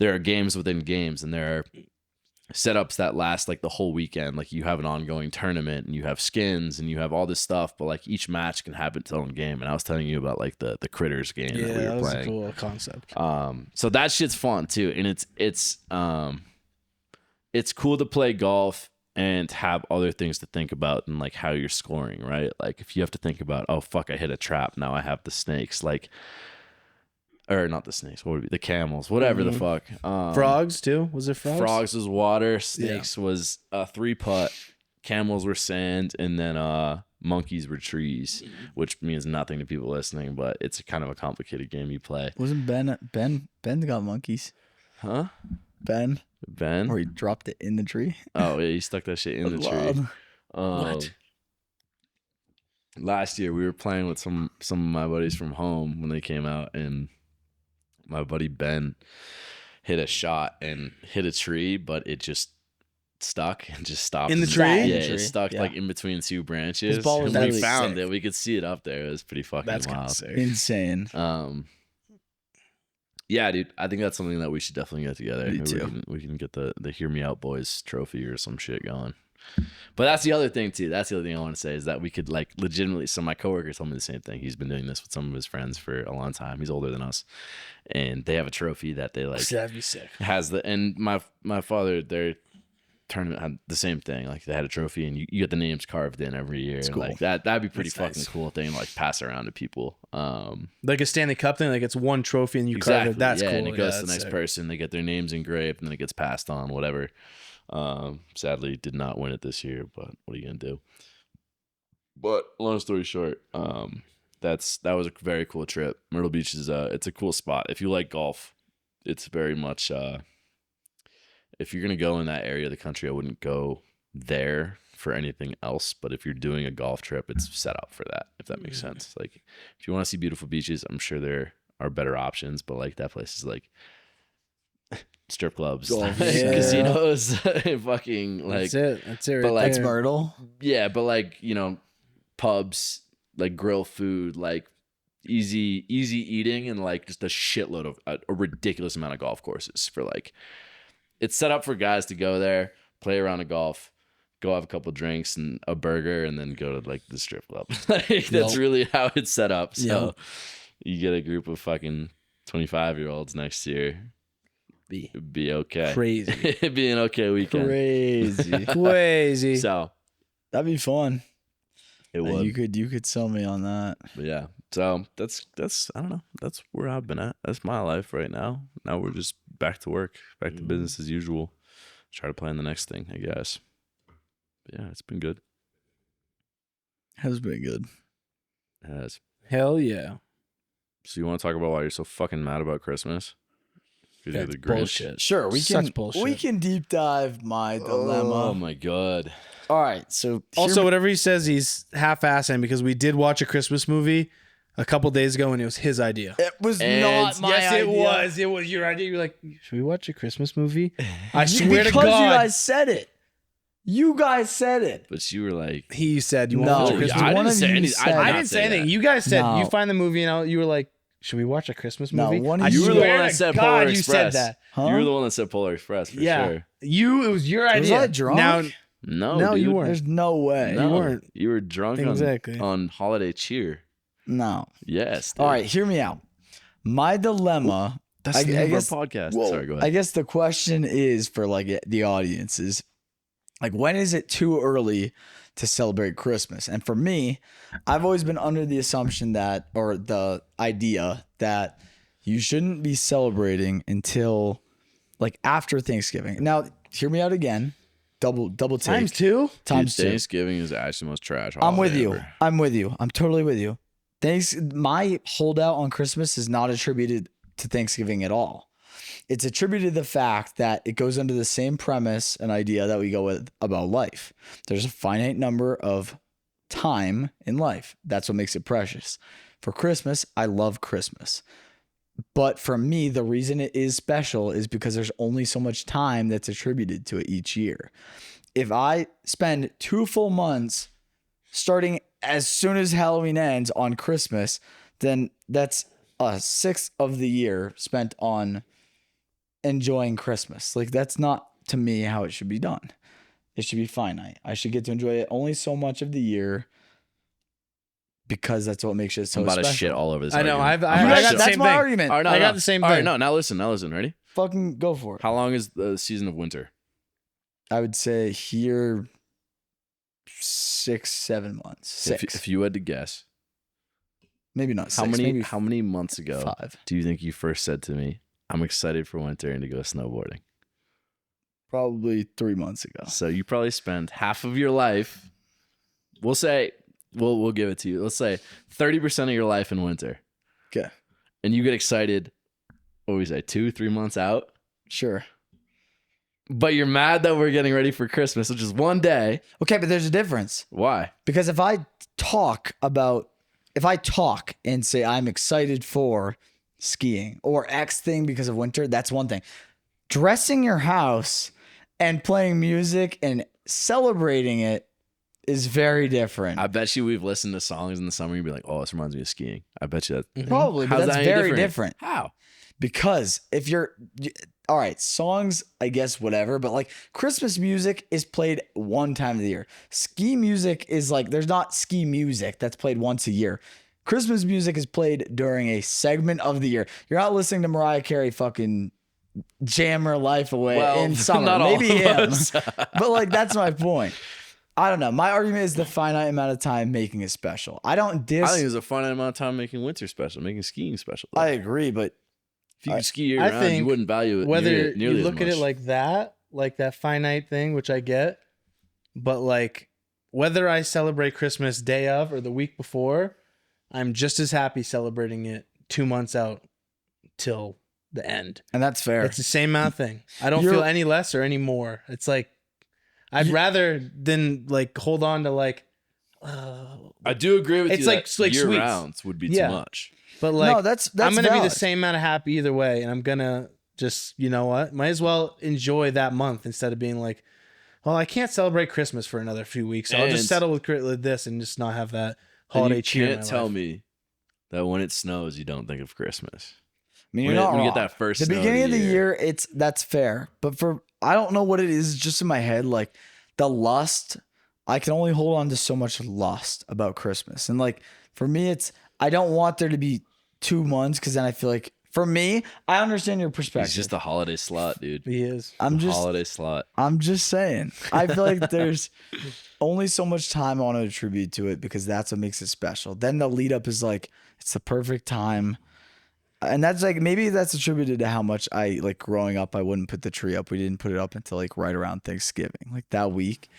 are games within games, and there are setups that last like the whole weekend. Like you have an ongoing tournament, and you have skins, and you have all this stuff, but like each match can have its own game. And I was telling you about like the critters game that we were was playing. a cool concept. So that shit's fun too, and it's cool to play golf and have other things to think about than like how you're scoring, right? Like if you have to think about, oh fuck, I hit a trap, now I have the snakes, like, or not the snakes, what would it be, the camels, whatever the fuck. Frogs too? Was it frogs? Frogs was water, snakes was 3-putt, camels were sand, and then monkeys were trees, which means nothing to people listening, but it's kind of a complicated game you play. Wasn't Ben got monkeys? Huh? Ben? Or he dropped it in the tree? Oh yeah, he stuck that shit in the tree. What? Last year we were playing with some of my buddies from home when they came out, and my buddy Ben hit a shot and hit a tree, but it just stuck and just stopped in the tree. Yeah, it stuck like in between 2 branches. His ball was and we really found sick. it. We could see it up there. It was pretty fucking That's kind wild. of sick. Insane. Yeah, dude. I think that's something that we should definitely get together. Me too. We can get the Hear Me Out Boys trophy or some shit going. But that's the other thing too. That's the other thing I want to say is that we could like legitimately. So my coworker told me the same thing. He's been doing this with some of his friends for a long time. He's older than us, and they have a trophy that they like. That'd be sick. Has the and my father, their tournament had the same thing. Like they had a trophy, and you get the names carved in every year. Cool. Like that'd be pretty That's fucking nice. cool thing to like pass around to people. Like a Stanley Cup thing, like it's one trophy and you carve it. That's cool. And it goes to the that's next sick. person. They get their names engraved, and then it gets passed on. Whatever. Sadly, did not win it this year, but what are you gonna do? But long story short, that was a very cool trip. Myrtle Beach is it's a cool spot. If you like golf, it's very much if you're gonna go in that area of the country, I wouldn't go there for anything else. But if you're doing a golf trip, it's set up for that, if that makes sense. Like if you want to see beautiful beaches, I'm sure there are better options, but like that place is like strip clubs, casinos, fucking like That's it. but Right like there. Myrtle? yeah, but like, you know, pubs, like grill food, like easy eating, and like just a shitload of a ridiculous amount of golf courses for like, it's set up for guys to go there, play around a golf, go have a couple drinks and a burger, and then go to like the strip club. Like that's really how it's set up. So you get a group of fucking 25-year-olds next year. Be okay. Crazy. It'd be an okay weekend. Crazy. So That'd be fun. it would. You could sell me on that. But yeah. So that's I don't know. That's where I've been at. That's my life right now. Now we're just back to work, back to business as usual. Try to plan the next thing, I guess. But yeah, it's been good. Has been good. It has. Hell yeah. So you want to talk about why you're so fucking mad about Christmas? Because you're the Grinch. Bullshit. Sure, we Such can. bullshit. We can deep dive my dilemma. Oh my god. All right, so Also, whatever he says, he's half-assing because we did watch a Christmas movie a couple days ago and it was his idea. it was And not my Yes, idea. it was. It was your idea. You're like, should we watch a Christmas movie? I swear to Because God. you guys said it. You guys said it. But you were like, He said you No, want to watch a yeah, Christmas I movie. one didn't of say you anything. said- I didn't say anything. You guys said No. you find the movie and you were like, should we watch a Christmas No, movie? one of I you- You were the swear one that to said God Polar you Express. said that. Huh? You were the one that said Polar Express for Yeah. sure. It was your Was idea. I drunk? Now, No, No, dude. you weren't. There's no way. No, You weren't. You were drunk Exactly. on holiday cheer. No. Yes. Dude. All right, hear me out. My dilemma. That's I the name guess- of our podcast. Whoa. Sorry, go ahead. I guess the question is for like the audience is like, when is it too early to celebrate Christmas? And for me, I've always been under the assumption that, or the idea that you shouldn't be celebrating until like after Thanksgiving. Now, hear me out again. Double take. times two? Times Dude, two. Thanksgiving is actually the most trash I'm with holiday you. ever. I'm with you. I'm totally with you. My holdout on Christmas is not attributed to Thanksgiving at all. It's attributed to the fact that it goes under the same premise and idea that we go with about life. There's a finite number of time in life. That's what makes it precious. For Christmas, I love Christmas. But for me, the reason it is special is because there's only so much time that's attributed to it each year. If I spend 2 full months starting as soon as Halloween ends on Christmas, then that's a sixth of the year spent on enjoying Christmas. Like, that's not, to me, how it should be done. It should be finite. I should get to enjoy it only so much of the year because that's what makes it so I'm about special. to shit all over this. I know. argument. That's my argument. All right, I got the same All right, thing. no, now listen. Ready? Fucking go for it. How long is the season of winter? I would say here 6, 7 months. 6. If you had to guess, Maybe not 6. how many months ago 5. do you think you first said to me, "I'm excited for winter and to go snowboarding"? Probably 3 months ago. So you probably spend half of your life. We'll say we'll give it to you. Let's say 30% of your life in winter. Okay. And you get excited. What do we say? 2-3 months out. Sure. But you're mad that we're getting ready for Christmas, which is one day. Okay, but there's a difference. Why? Because if I talk and say I'm excited for skiing or X thing because of winter, that's one thing. Dressing your house and playing music and celebrating it is very different. I bet you we've listened to songs in the summer. You'd be like, "Oh, this reminds me of skiing." I bet you that. Probably, but How's that's that any very different. How? Because if all right, songs, I guess, whatever, but like Christmas music is played one time of the year. Ski music is like, there's not ski music that's played once a year. Christmas music is played during a segment of the year. You're not listening to Mariah Carey fucking jam her life away in summer. Not all Maybe of him. us. But like, that's my point. I don't know. My argument is the finite amount of time making it special. I I think there's a finite amount of time making winter special, making skiing special. I agree, but If you could ski year I round, you think wouldn't value it whether nearly you look as at it much. like that finite thing, which I get, but like whether I celebrate Christmas day of or the week before, I'm just as happy celebrating it 2 months out till the end. and that's fair. It's the same amount of thing. I don't feel any less or any more. It's like I'd rather than like hold on to like. I do agree with It's you. like Year sweets. rounds would be Yeah. too much. But like, No, that's I'm gonna be valid. the same amount of happy either way, and I'm gonna just, you know what, might as well enjoy that month instead of being like, well, I can't celebrate Christmas for another few weeks, so I'll just And- settle with this and just not have that And holiday you cheer. in can't my tell life. me that when it snows, you don't think of Christmas. I mean, you're When not you wrong. get that first the snow of beginning of the the year. year, that's fair. But I don't know what it is, just in my head, like the lust. I can only hold on to so much lust about Christmas, and like for me, I don't want there to be 2 months because then I feel like for me, I understand your perspective. He's just a holiday slut, dude. He is. I'm just Holiday slut. I'm just saying. I feel like there's only so much time I want to attribute to it because that's what makes it special. Then the lead up is like, it's the perfect time. And that's like, maybe that's attributed to how much I like growing up, I wouldn't put the tree up. We didn't put it up until like right around Thanksgiving, like that week.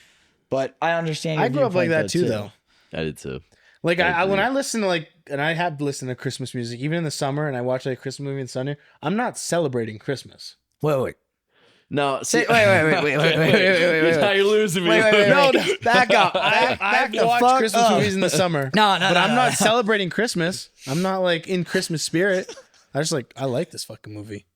But I understand. I your grew up like viewpoint, that too, though. I did too. Like I when agree. I listen to like, and I have listened to Christmas music, even in the summer, and I watch like a Christmas movie in the summer, I'm not celebrating Christmas. Wait. No, Wait. Wait. Now you're losing me. Wait. No, Back up. I've Back the watched fuck Christmas up. movies in the summer. No, but I'm not no. celebrating Christmas. I'm not like in Christmas spirit. I like this fucking movie.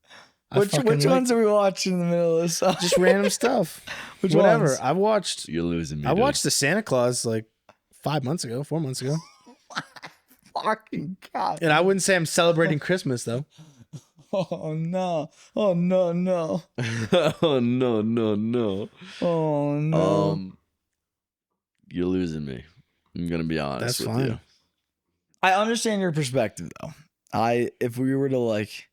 Which ones are we watching in the middle of this? Just random stuff. Which Whatever. ones? I watched You're losing me. I dude. watched the Santa Claus like 4 months ago, Fucking God. and I wouldn't say I'm celebrating Christmas though. Oh no. Oh no. Oh no. Oh no. You're losing me. I'm gonna be honest That's with fine. you. I understand your perspective though. If we were to like,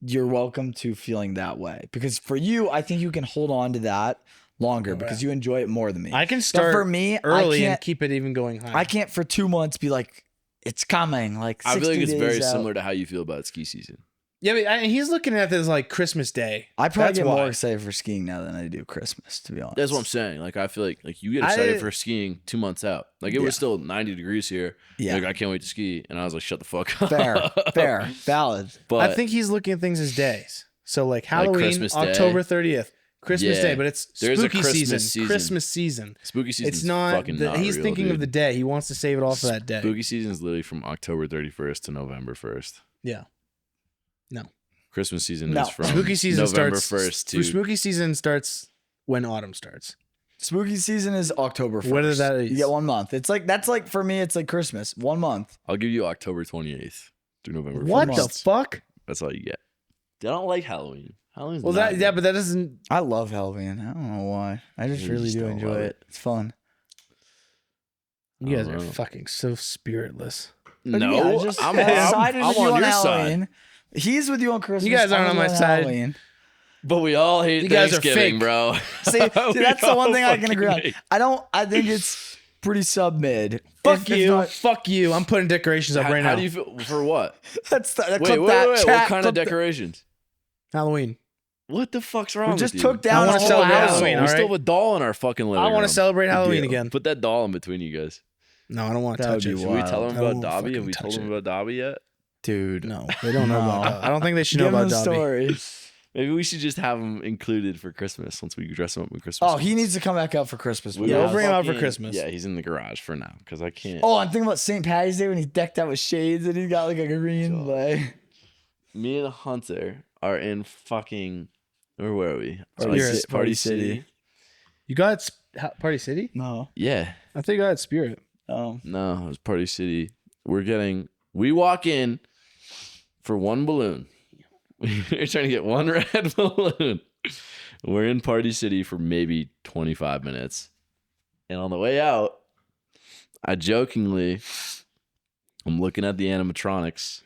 you're welcome to feeling that way because for you, I think you can hold on to that longer because you enjoy it more than me. I can But start for me, early I and can't. keep it even going high. I can't for 2 months be like, it's coming. Like 60 I feel like it's days very out. similar to how you feel about ski season. Yeah, but he's looking at this like Christmas Day. I probably That's get why. more excited for skiing now than I do Christmas, to be honest. That's what I'm saying. Like, I feel like you get excited for skiing 2 months out. Like, it was still 90 degrees here. Yeah. Like, I can't wait to ski. And I was like, shut the fuck up. Fair, valid. But I think he's looking at things as days. So like Halloween, Christmas Day. October 30th, Christmas Yeah. Day, but it's There's a spooky Christmas season. Christmas season. spooky season's It's not. fucking not He's real, thinking dude. of the day. He wants to save it all for that day. Spooky season is literally from October 31st to November 1st. Yeah. No. Christmas season No. is from Spooky season November starts 1st to Spooky season starts when autumn starts. Spooky season is October 1st. What is that? You get 1 month. It's like that's like for me. It's like Christmas. 1 month. I'll give you October 28th through November 1st. What the months. fuck? That's all you get. I don't like Halloween. Halloween's Well, not but that doesn't. I love Halloween. I don't know why. I just You really just do don't enjoy love it. It's fun. You guys I are don't know. fucking so spiritless. No, I just I'm sided with you on your Halloween. side. He's with you on Christmas. You guys aren't I'm on with my you side. Halloween. But we all hate You guys are Thanksgiving, fake. bro. See, that's the one thing I can agree on. hate. I think it's pretty sub mid. Fuck you. Fuck you. I'm putting decorations up How, right how now. do you feel for what? That's that. Wait, clip wait, that wait. chat, What kind of clip that- decorations? Halloween. What the fuck's wrong We just with you? took down I wanna a whole celebrate house. Halloween, We all still right? have a doll in our fucking living I want room. to celebrate Halloween deal. again. Put that doll in between you guys. No, I don't want to That touch would it. be Should we wild. tell them I about won't Dobby? fucking Have we touch told them it. about Dobby yet? Dude. No, they don't know about Dobby. I don't think they should know Give him about the Dobby. story. Maybe we should just have him included for Christmas once we dress him up in Christmas. Oh, he needs to come back out for Christmas. Yeah, we'll have bring him out for fucking- Christmas. Yeah, he's in the garage for now because I can't. Oh, I'm thinking about St. Patty's Day when he's decked out with shades and he's got like a green like. Me and Hunter are in fucking. Where were we? Party City. You got Party City? No. Yeah. I think I got Spirit. Oh. No, it was Party City. We walk in for one balloon. We're trying to get one red balloon. We're in Party City for maybe 25 minutes. And on the way out, I'm looking at the animatronics.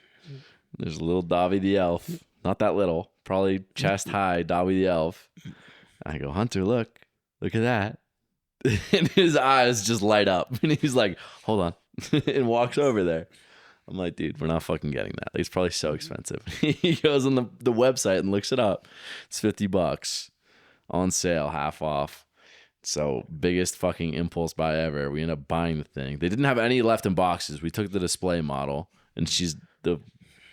There's a little Dobby the elf. Not that little. Probably chest high Dobby the elf. I go, Hunter, look at that. And his eyes just light up. And he's like, hold on. And walks over there. I'm like, dude, we're not fucking getting that. It's probably so expensive. He goes on the website and looks it up. It's $50 on sale, half off. So biggest fucking impulse buy ever. We end up buying the thing. They didn't have any left in boxes. We took the display model, and she's the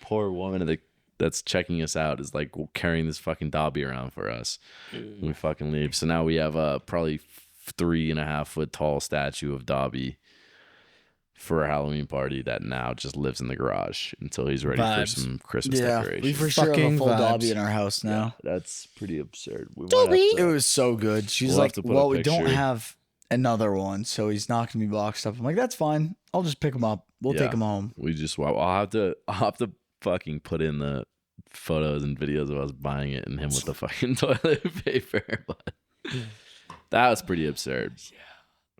poor woman that's checking us out is like carrying this fucking Dobby around for us. And we fucking leave. So now we have a probably 3.5 foot tall statue of Dobby for a Halloween party that now just lives in the garage until he's ready Vibes. for some Christmas Yeah, decorations. we for sure have a Fucking full vibes. Dobby in our house now. That's pretty absurd. We might Dobby! have to- It was so good. She's We'll have like, to put a well, we don't picture. have another one, so he's not gonna be boxed up. I'm like, that's fine. I'll just pick him up. We'll Yeah. take him home. I'll have to fucking put in the photos and videos of us buying it and him with the fucking toilet paper. But that was pretty absurd.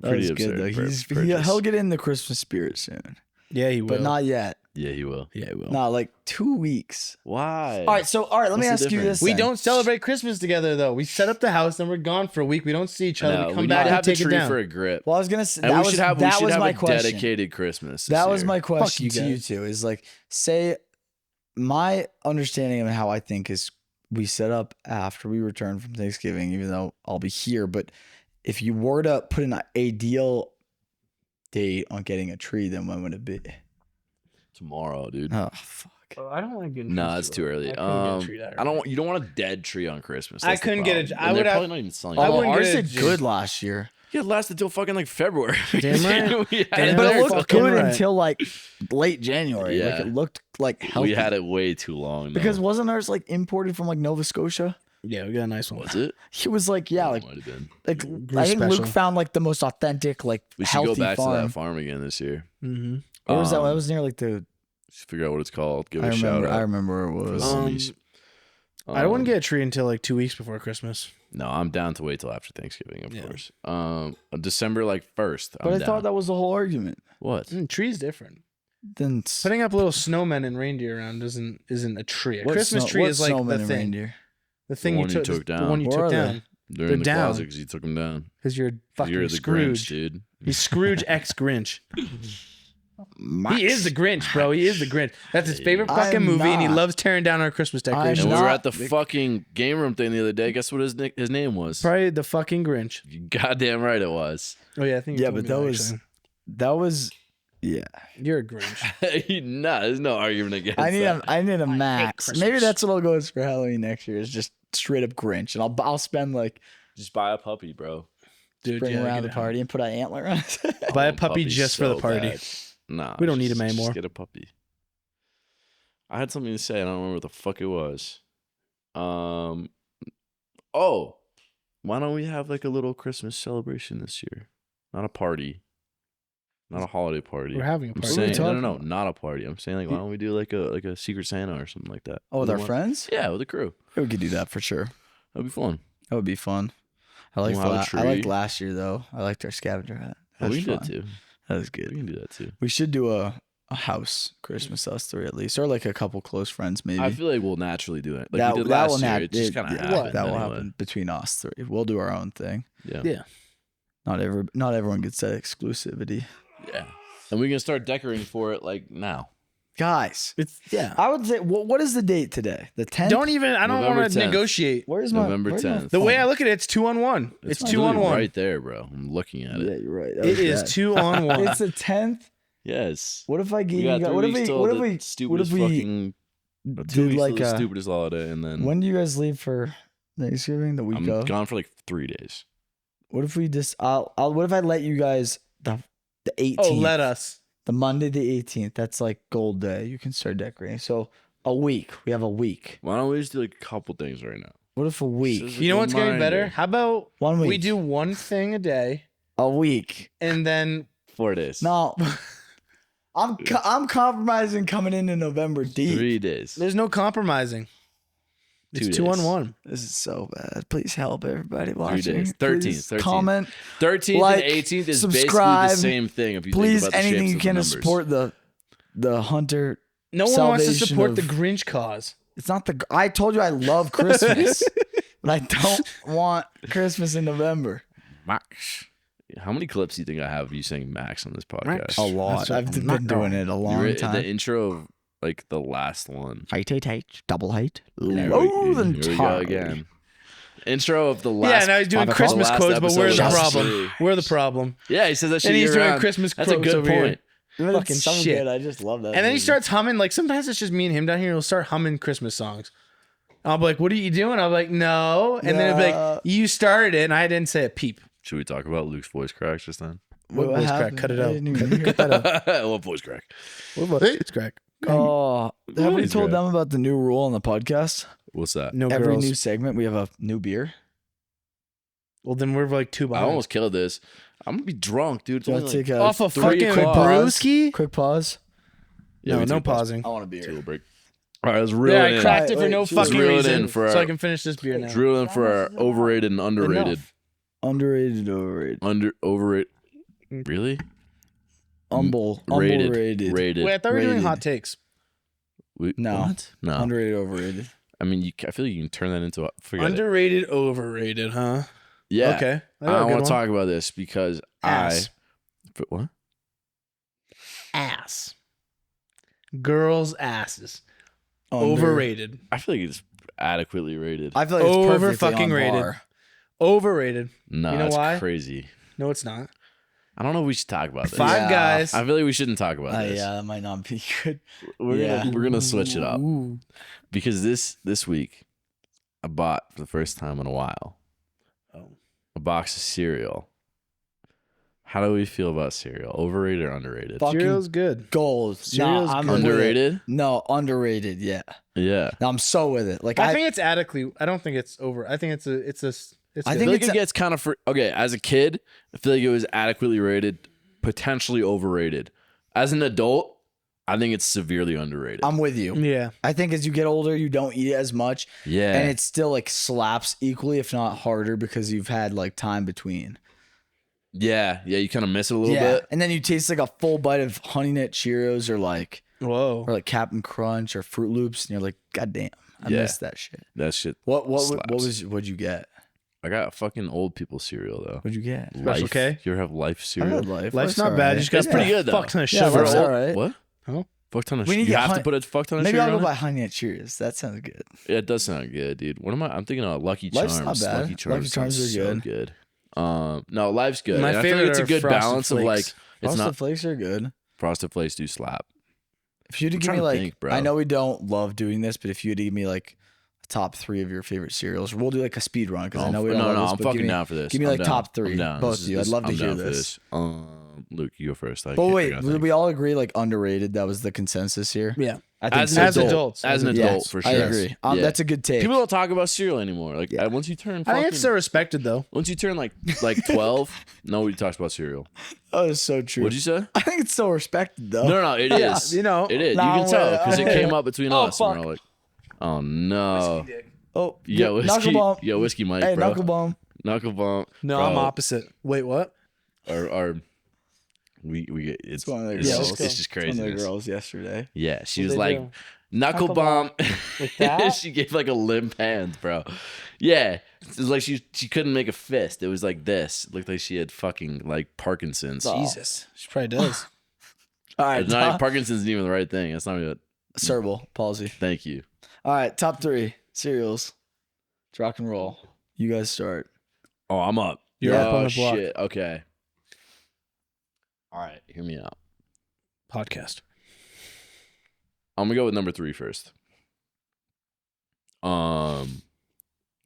That Pretty was good absurd. though. purchase. He'll get in the Christmas spirit soon, Yeah, he will. but not yet. Yeah, he will. Yeah, he will. Not like 2 weeks. Why? All right, let me What's the ask you difference? this. We then. don't celebrate Christmas together though. We set up the house and we're gone for a week. We don't see each other. No, We we come need back to and have the take it tree down. for a grip. Well, I was gonna say And that we was should have my a question. dedicated Christmas. That this was year. my question you to you guys. two. Is like, say, my understanding of how I think is we set up after we return from Thanksgiving, even though I'll be here. But if you were to put an ideal date on getting a tree, then when would it be? tomorrow, dude. Oh fuck. I don't want to get. No, it's too early. You don't want a dead tree on Christmas. I That's the couldn't get problem. I And would they're have- probably not even selling. I it. wouldn't ours get a did G- good last year. It lasted till fucking like February. Damn right. We had Damn it But right. it looked fucking good right. until like late January. Yeah. Like it looked like healthy. We had it way too long. Though. because wasn't ours like imported from like Nova Scotia? Yeah, we got a nice one. was it? It was like Might have been. like I think special. Luke found like the most authentic like We should healthy go back farm. to that farm again this year. Mm-hmm. Where was that? That Um, was near like the. Just figure out what it's called. Give it I a shout remember. out. I remember where it for was. the homies. I wouldn't get a tree until like 2 weeks before Christmas. No, I'm down to wait till after Thanksgiving, of Yeah. course. December like 1st. But I thought that was the whole argument. What? Tree's different. Then Putting up little snowmen and reindeer around isn't a tree. A what Christmas snow- tree what is like snowman the and thing. reindeer? The thing The you one you took, took the down. one you Where took are they? down They're They're in the down. closet because you took them down. because you're fucking You're the Scrooge. Grinch, dude. He's Scrooge ex Grinch. He is the Grinch, bro. He is the Grinch. That's his favorite I'm fucking movie, and he not. loves tearing down our Christmas decorations. And we were at the Not- fucking game room thing the other day. Guess what his name was? Probably the fucking Grinch. You goddamn right it was. Oh yeah, I think. You Yeah, told but me that was yeah. you're a Grinch. Nah, there's no argument against I that. need a max. Christmas. Maybe that's what I'll go as for Halloween next year. Is just straight up Grinch, and I'll spend like Just buy a puppy, bro. Dude, bring yeah, around the get party and put an antler on it. Buy a want puppy puppies just for the so party. bad. Nah, We don't need him anymore. Just get a puppy. I had something to say. I don't remember what the fuck it was. Oh, why don't we have like a little Christmas celebration this year? Not a party, not a holiday party. We're having a I'm party. saying What are we no, talking not a party. I'm saying like, why don't we do like a Secret Santa or something like that? Oh, with We our want- friends? Yeah, with the crew. Yeah, we could do that for sure. That'd be fun. That would be fun. I liked We'll have a I liked tree. last year though. I liked our scavenger hunt. That Oh, was we can do fun. that too. That was We good. can do that too. We should do a house Christmas us three at least, or like a couple close friends maybe. I feel like we'll naturally do it. Like that we did that last will year. nat- It just it- kind of yeah, happened. that will anyway. happen between us three. We'll do our own thing. Yeah. Yeah. Not everyone gets that exclusivity. Yeah. And we can start decorating for it like now. Guys, It's yeah. I would say what is the date today? The 10th? Don't even. I don't November want to 10th. negotiate. Where's my November where's my 10th. The way phone? I look at it, it's 2-on-1. It's It's 2-on-1. literally right there, bro. I'm looking at Yeah, it. you're right. It is 2-on-1. It's the 10th. Yes. What if I gave We you got guys, 3 what if weeks we till what if the we what stupidest if we fucking 2 did weeks like till the a stupidest holiday, and then when do you guys leave for Thanksgiving? The week I'm of? gone for like 3 days. What if we just I'll what if I let you guys the 18th? Oh, let us. The Monday the 18th. That's like gold day. You can start decorating. So a week. We have a week. Why don't we just do like a couple things right now? What if a week? Just You know what's gonna be better? Reminder. How about 1 week. we do one thing a day, a week. and then 4 days. No. I'm compromising coming into November deep. 3 days. there's no compromising. 2 It's days. 2-on-1. This is so bad. Please help everybody 3 watching. days. 13th. Please 13th. comment. 13th Like, and 18th is subscribe. basically the same thing. If you Please, think about the anything shapes you of can the to numbers. support the hunter. No one wants to Salvation support the of- Grinch cause. It's not the. I told you I love Christmas, but I don't want Christmas in November. Max. How many clips do you think I have of you saying Max on this podcast? Max. A lot. That's I've what I'm been not doing doing. it a You long re- time. The intro of like the last one. Height, double height, Here low we- than here we go tar. again. Intro of the Yeah, last. now he's doing Five Christmas o'clock. quotes, but Last we're the episode. problem. We're the problem. Yeah, he says that shit And he's year doing round. Christmas That's a quotes good over here. point. But Fucking it's so shit. good. I just love that. And then he movie. starts humming. Like sometimes it's just me and him down here. He'll start humming Christmas songs. I'll be like, "What are you doing?" I'm like, "No." And then he'll be No. like, "You started it," and I didn't say a peep. Should we talk about Luke's voice cracks just then? What voice crack? happened? Cut it I out. didn't even hear Cut that out. What voice crack? What about it's crack? Oh, have we is told good. them about the new rule on the podcast? What's that? No Every girls. new segment, we have a new beer. Well, then we're like 2 I behind. almost killed this. I'm gonna be drunk, dude. It's Do you only want to like take a Off a 3 fucking o'clock. brewski. quick pause? Yeah, No, we no take a pause. pausing. I want a Take a beer. little break. All right, let's reel Yeah, it I in. cracked it for Wait, no let's fucking reel it reason, in for so our- I can finish this beer now. Drill in for our overrated and underrated. Enough. Underrated, overrated. Overrated. Really? Rated. Underrated. Rated. Wait, I thought we were doing Rated. hot takes. No. What? No. Underrated, overrated. I mean, I feel like you can turn that into a. Forget it. Underrated, overrated, huh? Yeah. Okay. I want to talk about this because Ass. What? Ass. Girls' asses. Under- Overrated. I feel like it's adequately rated. I feel like it's Over perfectly fucking on rated. bar. Overrated. No, you know that's why? crazy. No, it's not. I don't know if we should talk about this. Five Yeah. guys. I feel like we shouldn't talk about this. Yeah, that might not be good. We're gonna switch it up Ooh. because this week I bought for the first time in a while Oh. a box of cereal. How do we feel about cereal? Overrated or underrated? Fuck. Cereal's good. Gold. Cereal's I'm good. with it. Underrated? No, underrated. Yeah. Yeah. No, I'm so with it. Like I think it's adequately. I don't think it's over. I think it's I I good. feel think like it's it gets kind of okay. As a kid, I feel like it was adequately rated, potentially overrated. As an adult, I think it's severely underrated. I'm with you. Yeah. I think as you get older, you don't eat it as much, yeah, and it still like slaps equally, if not harder, because you've had like time between. yeah. You kind of miss it a little bit. and then you taste like a full bite of Honey Nut Cheerios or like Whoa. Captain Crunch or Fruit Loops, and you're like, God damn, I Yeah. miss that shit. That shit. What'd Slaps. you get? I got fucking old people cereal though. What'd you get? Special K? You ever have Life I cereal? had Life. Life's Life's not bad. alright. You just got That's pretty good, though. fuck ton of Yeah, sugar. Life's alright. What? Huh? Fuck ton of We need sugar. to You get have to hun- put a fuck ton of Maybe sugar I'll go on it? buy Honey Nut Cheerios. That sounds good. Yeah, it does sound good, dude. What am I? I'm thinking of Lucky Life's Charms. not bad. Lucky Charms, Lucky Charms sounds are so good. No, Life's good. My And I feel like favorite it's a are good Frosted balance of Flakes. like it's Frosted not Flakes are good. Frosted Flakes do slap. If you had to I'm give trying me to like, think, bro. I know we don't love doing this, but if you had to give me like the top 3 of your favorite cereals, we'll do like a speed run because I know we don't love this, I'm but give fucking me, down for this. give me I'm like down. top 3, I'm down. both of you. I'd love to I'm hear down for this. Luke, you go first. But wait, did we all agree like underrated? That was the consensus here. Yeah. I think As so. an adults. As an Yeah, adult, for sure. I agree. Yeah. That's a good take. People don't talk about cereal anymore. Like Yeah. once you turn, I think fucking, it's still respected though. once you turn like 12, nobody talks about cereal. That is so true. What'd you say? I think it's still respected though. No, it Yeah, is. you know. It is. Nah, You can tell because it wait. came up between Oh, us. And we're fuck. all like, oh no. Oh, Yo, knuckle whiskey. bump. Yo, whiskey Mike, Hey, bro. knuckle bump. Knuckle bump. No, bro. I'm opposite. Wait, what? Our we get it's one of the it's girls. just, it's just One of the crazy. girls yesterday. Yeah, she What'd was they like do? knuckle Knuckle bump. Like that? She gave like a limp hand, bro. Yeah, it was like she couldn't make a fist. It was like this. It looked like she had fucking like Parkinson's. Oh. Jesus. She probably does. All right, It's not, Parkinson's isn't even the right thing. That's not even. cerebral palsy. Thank you. All right, top 3 cereals. Let's rock and roll. You guys start. Oh, I'm up. You're up oh, on the block. shit. Okay. All right, hear me out. Podcast. I'm gonna go with number 3 first. Oh,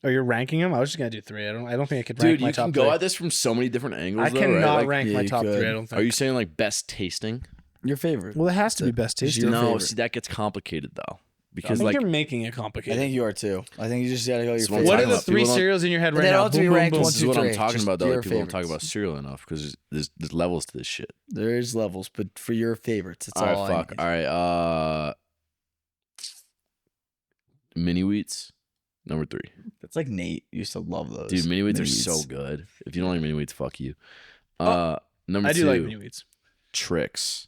you're ranking them? I was just gonna do 3. I don't think I could rank Dude, my you top can 3. go at this from so many different angles. I though, cannot right? Like, rank yeah, my you top 3. could. I don't think. are you saying like best tasting? Your favorite. Well, it has to be best Is tasting. your No, favorite. see that gets complicated though, I because think like you're making it I complicated. think you are too. I think you just gotta go your So favorite. What are talking the about. 3 People don't- cereals in your head They right don't now? have to be Boom, boom, ranked boom. one, this is two, what I'm three. talking Just about though. your Like people don't talk favorites. about cereal enough because there's levels to this shit. There's levels, but for your favorites, it's All all. right, fuck. All right, mini wheats, number 3. That's like Nate used to love those. Dude, mini wheats are Mini so Wheats. good. If you don't like mini wheats, fuck you. Oh, Number I 2, do like mini wheats. Tricks.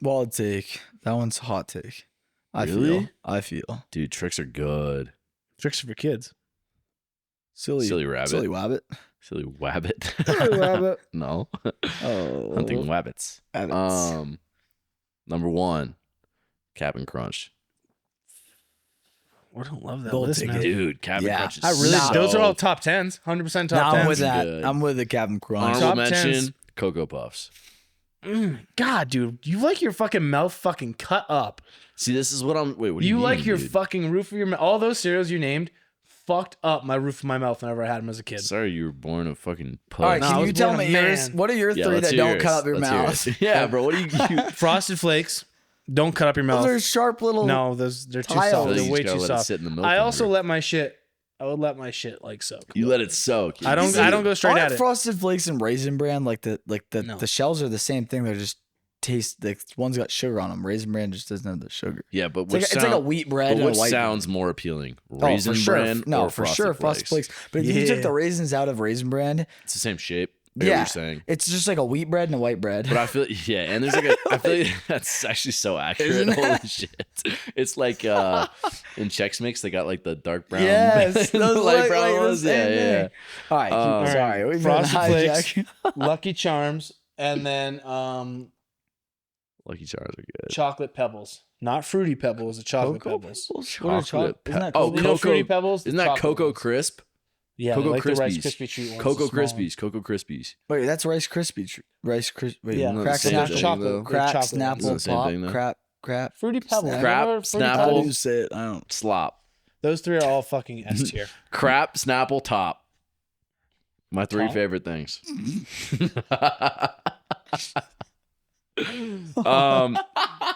Wild take. That one's a hot take. Really? I feel. Dude, Tricks are good. Tricks for kids. Silly rabbit. Silly wabbit. Silly wabbit. Rabbit. No. Oh. Hunting wabbits. Wabbits. Number 1, Cap'n Crunch. I don't love that Gold list, ticket. man. Dude, Cap'n Yeah. Crunch is I really. Nah. Those are all top 10s. 100% top Nah, 10s. I'm with that. Good. I'm with the Captain Crunch. Honorable Top mention, 10s. Cocoa Puffs. God, dude, you like your fucking mouth fucking cut up. See, this is what I'm. Wait, what do you You mean, like your dude? fucking roof of your mouth. All those cereals you named fucked up my roof of my mouth whenever I had them as a kid. Sorry, you were born a fucking puss. All right, Nah, I can was you tell born a me yours? man. What are your Yeah, 3 let's that hear don't yours. cut up your Let's hear mouth? yours. Yeah, bro. What do you? Frosted Flakes, don't cut up your mouth. Those are sharp little. No, they're too tiles. I feel soft. like They're you way just too gotta let it soft. sit in the milk I also longer. let my shit. I would let my shit like soak. You let it soak. I don't go straight Aren't at it. Frosted Flakes and Raisin Bran No. the shells are the same thing. They're just taste. Like one's got sugar on them. Raisin Bran just doesn't have the sugar. Yeah, but It's like a wheat bread But and which a white. sounds more appealing? Oh, Raisin for sure. Bran No, or for sure, Frosted Flakes. But if you Yeah. took the raisins out of Raisin Bran, It's the same shape. I get what yeah, you're saying. it's just like a wheat bread and a white bread. But I feel and there's like I feel like that's actually so accurate. Isn't it? Holy shit! It's like in Chex Mix they got like the dark brown, Yes, and the those light look brown like the ones. same Yeah. thing. All right, All right, sorry, we've been Frosted Flakes. hijacked. Lucky Charms, and then Lucky Charms are good. chocolate pebbles. Not fruity pebbles, the chocolate Cocoa pebbles. Pebbles? What are Chocolate isn't that pe- oh, you know fruity Cocoa- pebbles? The Isn't that chocolate Cocoa ones. Crisp? Yeah, Cocoa like the Rice Krispies. Krispie treat ones. Cocoa the small Krispies. Cocoa Krispies. Wait, that's Rice Krispie. Rice Krispie. Wait, Yeah, Isn't that crack the same snapple, thing, chocolate. though? crack chocolate snapple, Isn't it the same pop, thing, though? crap. ones. Fruity pebbles. Snap. Crap, Remember Fruity Snapple. How do Pebbles? you say it? I don't. Slop. Those 3 are all fucking S tier. Crap, Snapple, Top. My 3 Top? favorite things.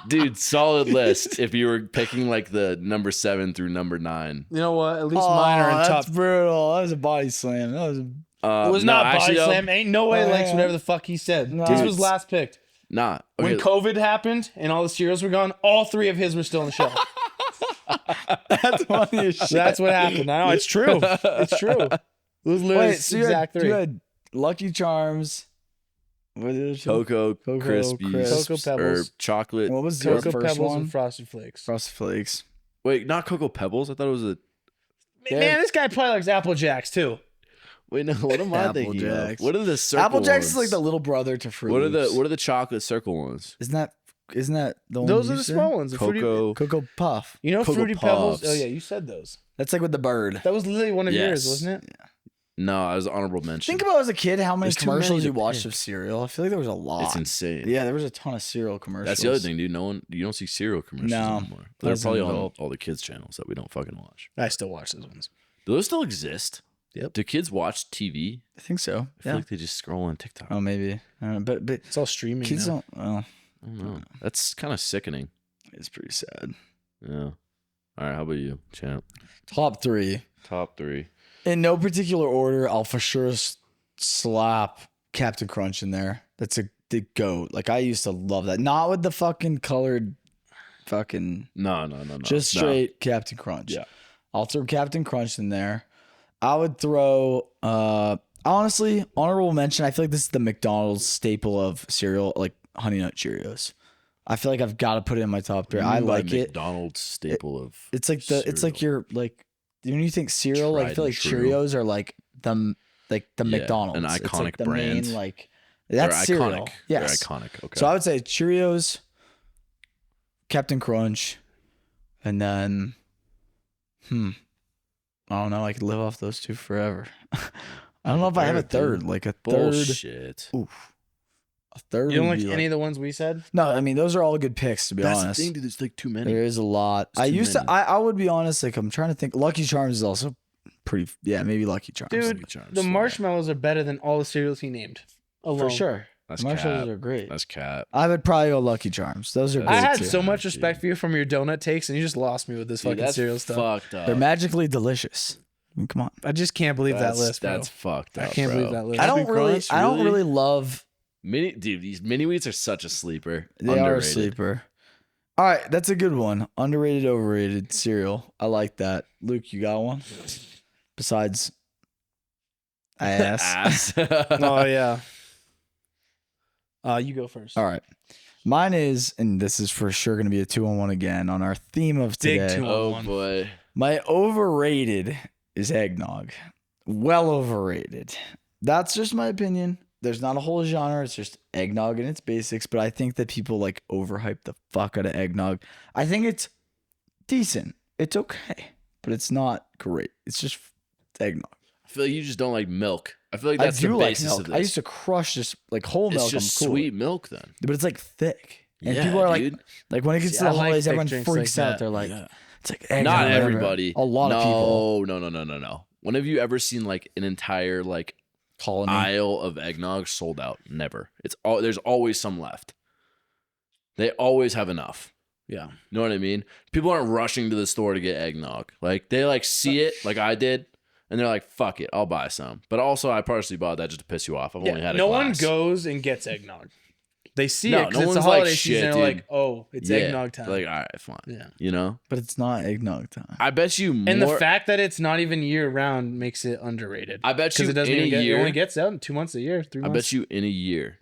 Dude, solid list. If you were picking like the number 7 through number 9. You know what? At least mine are in top. That's brutal. That was a body slam. That was. It was no, not actually, body though, slam. Ain't no way Lex Yeah. whatever the fuck he said. No. His Dude, was last picked. Nah. When Okay. COVID happened and all the cereals were gone, all 3 of his were still on the shelf. That's funny as shit. That's what happened. I know it's true. It's true. It was literally Wait, so you exact had, 3. you had Lucky Charms. What is it? Cocoa Krispies Crisps. Cocoa Pebbles. or chocolate. What was your Cocoa first Pebbles one? and Frosted Flakes. Frosted Flakes. Wait, not Cocoa Pebbles. I thought it was a. Man, this guy probably likes Apple Jacks too. Wait, no. What am I Apple thinking Jacks. of? What are the circle Apple Jacks is ones? like the little brother to Fruit What Loops. are the chocolate circle ones? Isn't that the one? Those you are the said? small ones. The Cocoa. Cocoa Puff. You know, Cocoa Fruity Pebbles. Puffs. Oh yeah, you said those. That's like with the bird. That was literally one of yours, Yes. wasn't it? No, I was honorable mention. Think about as a kid how many There's too many commercials to you watched pick. of cereal. I feel like there was a lot. It's insane. Yeah, there was a ton of cereal commercials. That's the other thing, dude. You don't see cereal commercials No. anymore. They're As an probably on adult. all the kids' channels that we don't fucking watch. I still watch those ones. Do those still exist? Yep. Do kids watch TV? I think so. I feel Yeah. like they just scroll on TikTok. Oh, maybe. I don't know, but It's all streaming. kids now. don't. Well, I don't know. That's kind of sickening. it's pretty sad. Yeah. All right. How about you, champ? Top 3. Top 3. In no particular order, I'll for sure slap Captain Crunch in there. That's the goat. Like I used to love that. Not with the fucking colored, fucking No. just No. straight Captain Crunch. Yeah. I'll throw Captain Crunch in there. I would throw honestly, honorable mention. I feel like this is the McDonald's staple of cereal, like Honey Nut Cheerios. I feel like I've got to put it in my top 3. I like it. McDonald's staple of. It's like it's like cereal. your like when you think cereal, like I Tried feel and like true. Cheerios are like the Yeah, McDonald's. an It's iconic like the brand. Main, like They're that's cereal. iconic. Yes. They're iconic. Okay. So I would say Cheerios, Captain Crunch, and then I don't know. I could live off those 2 forever. I don't know if I have a Third, third, like a third. Bullshit. Oof. A third. You don't would like be any of the ones we said? No, I mean those are all good picks to be That's honest. the thing, dude. There's like too many. There is a lot. There's I too used many. to. I would be honest. Like I'm trying to think. Lucky Charms is also pretty. Yeah, maybe Lucky Charms. Dude, Lucky Charms, the yeah. marshmallows are better than all the cereals he named. Alone. for sure. That's Marshmallows cap. are great. That's cap. I would probably go Lucky Charms. Those are That's- I great had too. so much Dude. respect for you from your donut takes, and you just lost me with this Dude, fucking that's cereal stuff. fucked up. They're magically delicious. I mean, come on. I just can't believe that list, bro. That's fucked up. I can't bro. believe that list. I don't Captain really. Crunch, I don't really? really love. Dude, these mini wheats are such a sleeper. They are a Underrated. sleeper. All right, that's a good one. Underrated, overrated cereal. I like that. Luke, you got one? Besides ass. Ass. Oh yeah. You go first. All right. Mine is, and this is for sure going to be a 2-on-1 again on our theme of Dig today. 2-on-1. Oh boy. My overrated is eggnog. Well overrated. That's just my opinion. There's not a whole genre. It's just eggnog in its basics. But I think that people like overhype the fuck out of eggnog. I think it's decent. It's okay. But it's not great. It's just eggnog. I feel like you just don't like milk. I feel like that's I do the like basis milk. of this. I used to crush just like whole it's milk. just I'm cool. sweet milk then. But it's like thick. And Yeah, people are dude. like when it gets See, to the I like holidays, thick everyone drinks freaks like out. that. They're like, Yeah. it's like eggnog. Not whatever. everybody. A lot of people. No. When have you ever seen like an entire like Colony. aisle of eggnog sold out? Never. There's always some left. They always have enough. Yeah. You know what I mean? People aren't rushing to the store to get eggnog. Like they like see it like I did, and they're like, "Fuck it, I'll buy some." But also, I partially bought that just to piss you off. I've only had a no one glass. goes and gets eggnog. They see No, it because no it's a one's like, holiday "Shit, season. They're dude." like, oh, it's Yeah. eggnog time. Like, all right, fine. Yeah. You know, But it's not eggnog time. I bet you more. And the fact that it's not even year round makes it underrated. I bet you Because it doesn't in even a get, year. it only gets out in 2 months a year, 3 I months. bet you in a year,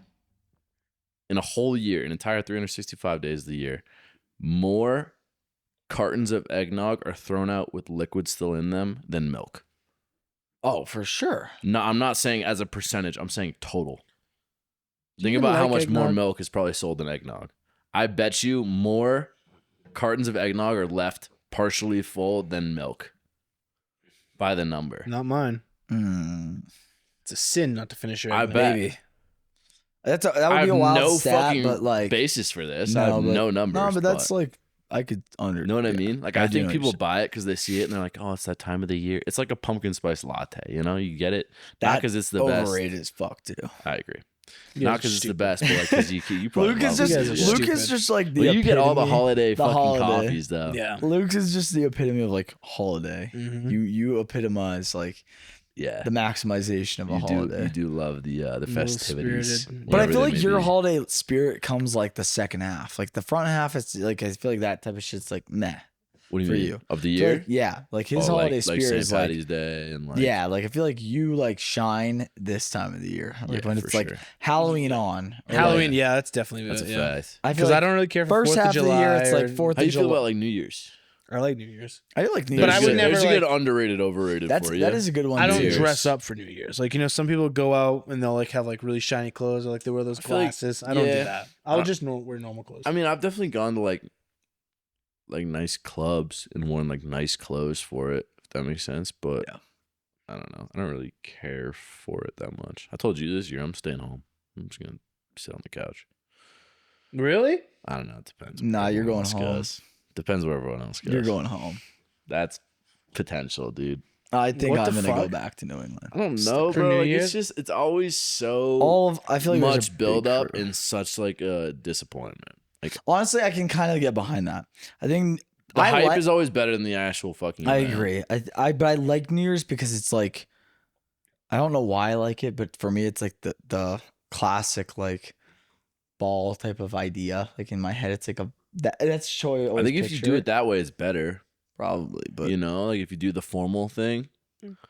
in a whole year, an entire 365 days of the year, more cartons of eggnog are thrown out with liquid still in them than milk. Oh, for sure. No, I'm not saying as a percentage. I'm saying total. Think You about how like much more eggnog? milk is probably sold than eggnog. I bet you more cartons of eggnog are left partially full than milk by the number. Not mine. Mm, It's a sin not to finish your I eggnog. bet. maybe. That would I be have a wild no stat, fucking but like basis for this. I have but- no numbers. No, but that's like I could under. you know what I mean? Like I I do think know what people you're saying. buy it because they see it and they're like, "Oh, it's that time of the year." It's like a pumpkin spice latte. You know, you get it not That because it's the best. overrated as fuck too. I agree. You Not guys are because it's the stupid. best, but like because you probably Luke is love just it. guys are Yeah. Luke stupid. is just like the Well, you get all the epitome- holiday the fucking holiday. coffees though. Yeah. Luke's is just the epitome of like holiday. Mhm. You epitomize like Yeah. the maximization of a holiday. You do love the festivities. spirited. But I whatever feel they like may your be. holiday spirit comes like the second half. Like the front half, it's like I feel like that type of shit's like meh. What do you for mean? you. Of the I feel year? like- yeah, like his Oh, holiday like spirit St. is like Patty's Day and like yeah, like I feel like you like shine this time of the year, like Yeah, when for it's like sure. Halloween on. or, Halloween, like, yeah, that's definitely That's a yeah. fact. I feel Because like I don't really care for first 4th half of of the July. year it's like or- 4th How of you feel July. about like New Year's? I like New Year's. I like New But Year's. I would never, There's a good like- underrated, overrated for you. That is a good one. I don't too. dress up for New Year's. Like, some people go out and they'll like have like really shiny clothes or like they wear those feel like- glasses. I don't do yeah. that. I'll just wear normal clothes. I mean, I've definitely gone to like nice clubs and worn like nice clothes for it, if that makes sense. But Yeah. I don't know. I don't really care for it that much. I told you this year I'm staying home. I'm just gonna sit on the couch. Really? I don't know. It depends. Nah, where you're everyone going else home. goes. Depends where everyone else goes. You're going home. That's potential, dude. I think What I'm the gonna go fuck? back to New England. I don't know, For bro. New Like Year's? it's always so I feel like there's a much big build up crew. and such like a disappointment. Like Honestly, I can kind of get behind that. I think the I hype like- is always better than the actual fucking. I event. agree. But I like New Year's because it's like, I don't know why I like it, but for me, it's like the classic like ball type of idea. Like in my head, it's like that's how I I always think if you picture do it that way, it's better. probably. But You know, like if you do the formal thing.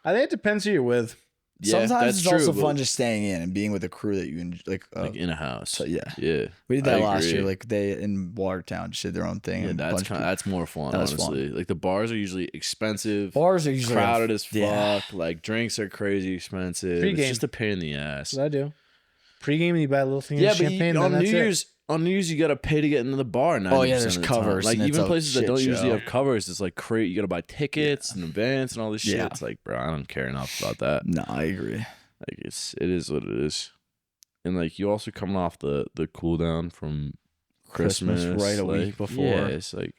I think it depends who you're with. Yeah, sometimes that's it's true, also but, fun just staying in and being with a crew that you enjoy. like in a house. So yeah, Yeah, we did I that last year. agree. Like they in Watertown just did their own thing. Yeah, and a that's bunch of that's more fun. That was fun. Honestly, like the bars are usually expensive, bars are usually crowded as fuck. Yeah. Like drinks are crazy expensive. Pre-game. It's just a pain in the ass. That's what I do. Pre-game, you buy a little thing Yeah, of but champagne. on then New that's it. Year's, you gotta pay to get into the bar. 90% Oh, yeah, there's of the time. covers, Like and it's even a places that shit don't usually show. have covers, it's like crazy. You gotta buy tickets in advance and all this shit. Yeah. It's like, bro, I don't care enough about that. No, I agree. Like it is what it is. And like you also coming off the cool down from Christmas right a week like, before. Yeah, it's like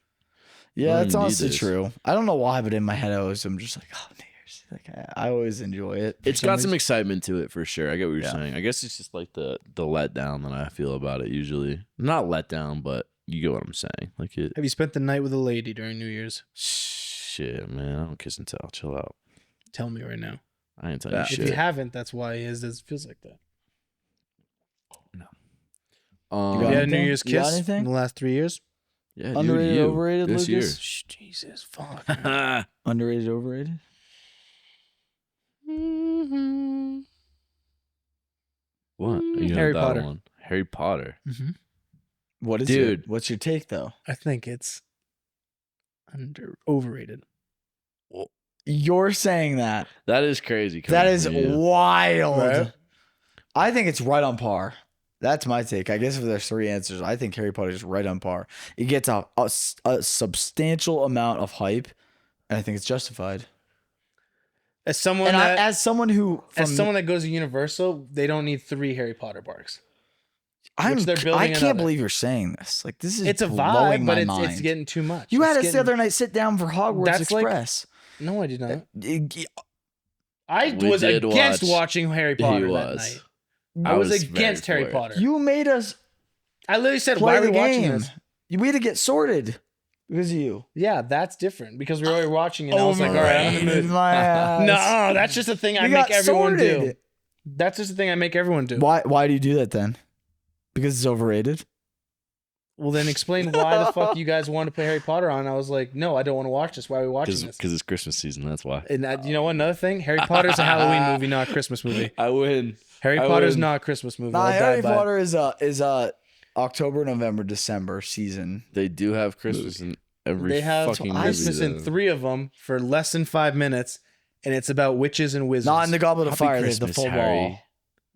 Yeah, don't that's even need honestly this. true. I don't know why, but in my head, I'm just like, oh, New Year's. Like I always enjoy it. for it's some got some reason. excitement to it for sure. I get what you're Yeah. saying. I guess it's just like the letdown that I feel about it usually. Not letdown, but you get what I'm saying. Like it. Have you spent the night with a lady during New Year's? Shit, man. I don't kiss and tell. Chill out. Tell me right now. I ain't telling you If shit. you haven't, that's why it feels like that. Um, Have you had a anything? New Year's You got kiss anything? in the last 3 years? yeah, dude, Underrated, you, overrated, this Lucas? Shh, Jesus, fuck. year. Underrated, overrated. What? You got Harry that Potter. one? Harry Potter. What is Dude. What's your take though? I think it's overrated. You're saying that. That is crazy. That coming is from you. wild. Right? I think it's right on par. That's my take. I guess if there's 3 answers, I think Harry Potter is right on par. It gets a substantial amount of hype, and I think it's justified. As someone And that as someone who, as someone that goes to Universal, they don't need 3 Harry Potter parks. I they're building can't another. believe you're saying this. Like this is It's a blowing vibe, but my it's mind. getting too much. You had It's us the getting- other night sit down for Hogwarts That's like- Express. No, I did not. It- I We was did against watch- watching Harry He Potter that was. night. I I was was against very Harry for it. Potter. You made us I literally said, play "Why are we the watching game. this?" We had to get sorted because of you. Yeah, that's different because we were already watching it. And I was like, "All right, I'm in the mood." My ass. No, that's just a thing I We make got everyone do. sorted. That's just a thing I make everyone do. Why do you do that then? Because it's overrated. Well, then explain why the fuck you guys want to play Harry Potter on. I was like, no, I don't want to watch this. Why are we watching this? Because it's Christmas season. That's why. And you know what? Another thing, Harry Potter's a Halloween movie, not a Christmas movie. I win. Harry I Potter's win. not a Christmas movie. Nah, I'll die Harry by it. Potter is a October, November, December season. They do have Christmas in every They have fucking movie. Christmas in though. 3 of them for less than 5 minutes, and it's about witches and wizards. Not in the Goblet of Happy Fire. There's the Christmas, full Harry. ball.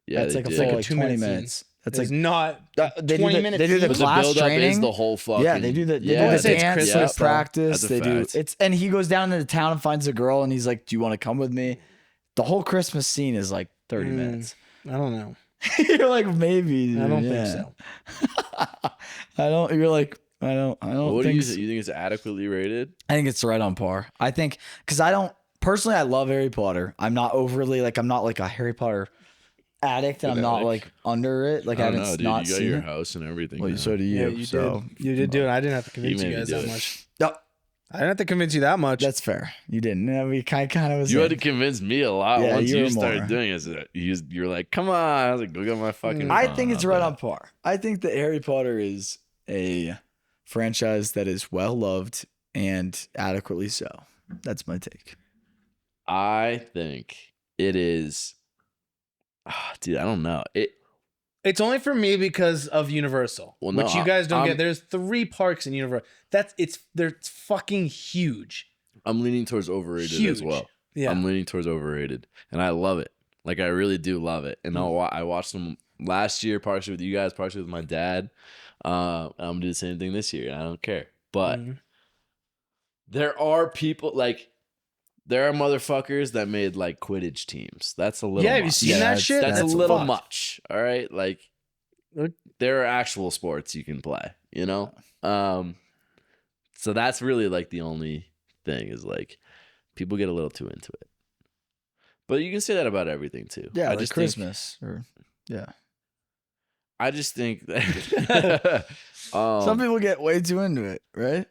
Yeah, That's they like a did. full Like a like 2-minute 20 scene. minutes. That's It's like not they 20 do the, minutes. they do the But the class build-up is training. the whole fucking. Yeah, they do the I wouldn't say it's dance, Christmas, the though. practice. That's a They do fact. it's and he goes down into town and finds a girl and he's like, "Do you want to come with me?" The whole Christmas scene is like 30 minutes. I don't know. You're like, maybe. I don't yeah. think so. I don't. You're like, I don't. I don't What do think. you so. think? You think it's adequately rated? I think it's right on par. I think because I don't personally. I love Harry Potter. I'm not overly like. I'm not like a Harry Potter addict, and I'm not Fanatic. like under it. Like I I don't haven't know, dude. not You got seen your it. house and everything. Well, now. so do you. Yeah, you so did. You did do it. I didn't have to convince You you made me guys do that it. much. No, I didn't have to convince you that much. that's fair. You didn't. Yeah, we kind of was. You had in. to convince me a lot Yeah, once you you were started more. doing it. You're like, come on. I was like, go get my fucking. I phone think it's out right there. on par. I think that Harry Potter is a franchise that is well loved and adequately so. That's my take. I think it is. Dude, I don't know. It's only for me because of Universal, Well, no, which you guys don't I'm- get. There's 3 parks in Universal. They're fucking huge. I'm leaning towards overrated as Huge. well. Yeah. I'm leaning towards overrated, and I love it. Like I really do love it. And I watched them last year, partially with you guys, partially with my dad. I'm gonna do the same thing this year, and I don't care. But there are people like. There are motherfuckers that made like Quidditch teams. That's a little Yeah, have you much. seen that shit? That's a little fucked. much. All right. Like there are actual sports you can play, you know? So that's really like the only thing is like people get a little too into it. But you can say that about everything too. Yeah, I like just Christmas I just think that some people get way too into it, right?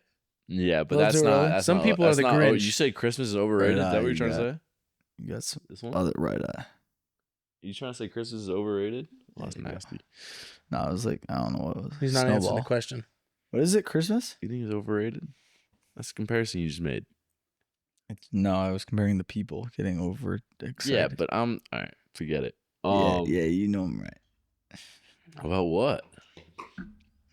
yeah, but Little that's too not early. that's Some not- people are that's the not- Grinch. you say Christmas is overrated? Right Is that what eye, you're trying you to say? You got some This one? other right eye. You trying to say Christmas is overrated? Oh, that's There you go. nasty. No, I was like, I don't know what it was. He's not answering the Snowball. question. What is it? Christmas? You think it's overrated? That's the comparison you just made. No, I was comparing the people getting over excited. Yeah, but all right, forget it. yeah, you know I'm right. About what?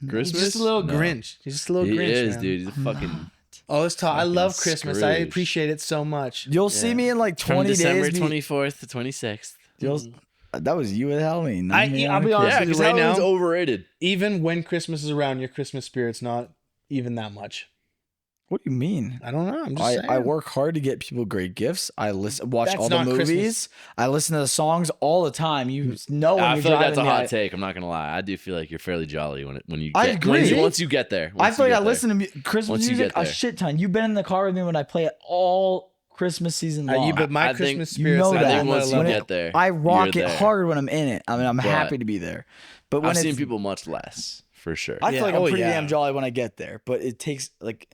Christmas? He's just a little No. Grinch. He's just a little He Grinch. is, man. dude. He's a fucking Oh, let's talk. I fucking love Christmas. I Scrooge. appreciate it so much. You'll see me in like 20 days. December be- 24th to 26th. That was you at Halloween. not me I'll on be a honest Yeah, with you because right Halloween's now. overrated. Even when Christmas is around, your Christmas spirit's not even that much. What do you mean? I don't know. I'm just saying. I work hard to get people great gifts. I watch That's all the not movies. Christmas. I listen to the songs all the time. You know when I you're feel like driving that's a me, hot take. I'm not gonna lie. I do feel like you're fairly jolly when you. I Get, agree. Once you get there. I Once feel you like I get there. listen to Christmas Once you music get a there. shit ton. You've been in the car with me when I play it all Christmas season long. but my I think- Christmas you spirit's know like that. I a think whole once nother you level. get there, I rock you're it there. hard when I'm in it. I mean, I'm But happy to be there. But when I've seen it's- people much less for sure. I feel Yeah. like I'm Oh, pretty yeah. damn jolly when I get there. But it takes like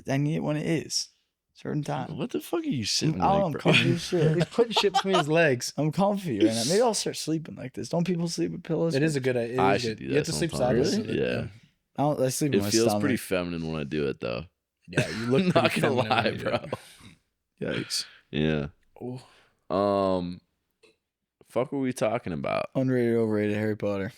I need it when it is certain time. What the fuck are you sitting I'm like, bro? comfy as shit. He's putting shit between his legs. I'm comfy right now. Maybe I'll start sleeping like this. Don't people sleep with pillows? It is a good idea. I should do You that have to sleep sometimes. sideways. Really? Yeah. I sleep with It my feels stomach. pretty feminine when I do it though. Yeah, you look I'm not pretty gonna feminine lie, when you do bro. it. Yikes. Yeah. Oh. Fuck were we talking about? Underrated, overrated Harry Potter.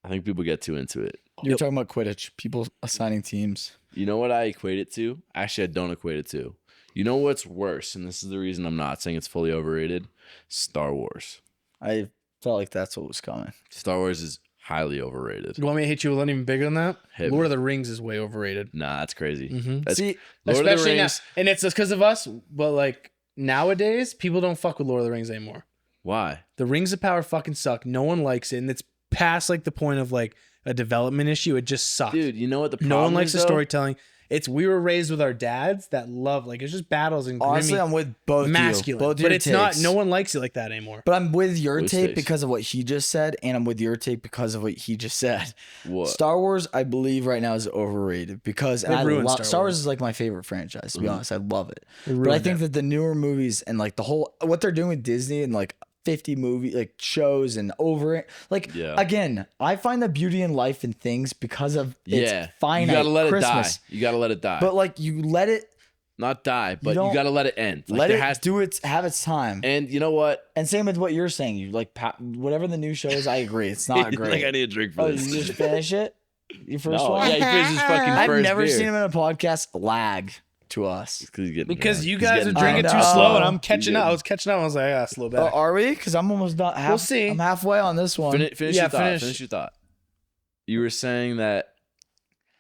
I think people get too into it. You're talking about Quidditch. People assigning teams. You know what I equate it to? Actually, I don't equate it to. You know what's worse, and this is the reason I'm not saying it's fully overrated? Star Wars. I felt like that's what was coming. Star Wars is highly overrated. You want me to hit you with something even bigger than that? Hit Lord me. of the Rings is way overrated. Nah, that's crazy. Mhm. That's, See, Lord of the Especially now, Rings. and it's just because of us. But like nowadays, people don't fuck with Lord of the Rings anymore. Why? The Rings of Power fucking suck. No one likes it, and it's past like the point of like a development issue. It just sucks. Dude, you know what the problem No one likes is, the though? storytelling. We were raised with our dads that love it's just battles and honestly, grimy, I'm with both masculine. You. Both But your it's not. takes. No one likes it like that anymore. But I'm with your Who's take takes? because of what he just said, and I'm with your take because of what he just said. What? Star Wars, I believe right now is overrated because They I ruined love Star Wars is is like my favorite franchise. To be honest, I love it. They But I ruined think it. that the newer movies and like the whole what they're doing with Disney and like 50 movie like shows and over it, like Yeah. again, I find the beauty in life and things because of its Yeah. finite You gotta let Christmas. it die. You gotta let it die. But like you let it Not die, but you, don't- gotta let it end. Like, let there it has do its have its time. And you know what? And same with what you're saying. You like whatever the new show is. I agree. It's not great. Like I need a drink for Oh, this. you just finish it? Your first No, one? yeah, he finished his fucking I've first never beer. seen him in a podcast lag to us. Because you He's guys are getting drinking drunk. too I slow, know. and I'm catching He's up. I was catching up. I was like, I gotta slow Oh, back. are we? Because I'm almost not. We'll see. I'm halfway on this one. Finish Yeah, your thought. finish. Finish your thought. You were saying that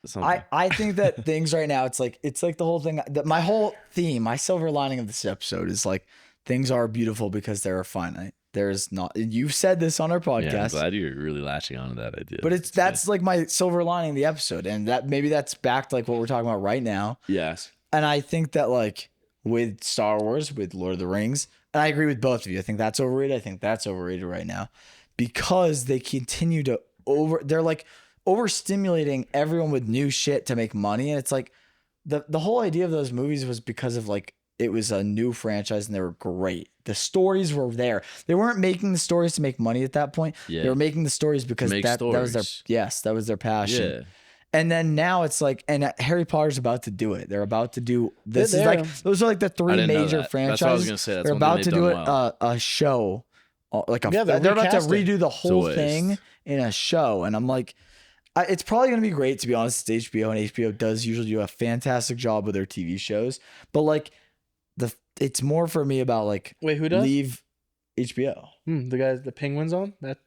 something. I think that things right now, it's like the whole thing. That my whole theme, my silver lining of this episode is like things are beautiful because they're finite. There's not. You've said this on our yeah, I'm podcast. glad you're really latching onto that idea. But that's like my silver lining of the episode, and that maybe that's back to like what we're talking about right now. yes. And I think that like with Star Wars, with Lord of the Rings, and I agree with both of you. I think that's overrated. I think that's overrated right now because they continue to they're like overstimulating everyone with new shit to make money. And it's like the whole idea of those movies was because of like it was a new franchise and they were great. The stories were there. They weren't making the stories to make money at that point. Yeah. They were making the stories because Make that was their stories. that was their passion. Yeah. And then now it's like, and Harry Potter's about to do it. They're about to do this. They're Is like there. those are like the I three didn't know major that. franchises. That's what I was gonna say. That's They're one thing about they've to done do well. a show like Yeah, they're about to recasting. redo the whole waste. thing in a show, and I'm like, it's probably gonna be great, to be honest. It's HBO, and HBO does usually do a fantastic job with their TV shows, but like it's more for me about like Wait, who does? leave HBO. The guys, the Penguins on that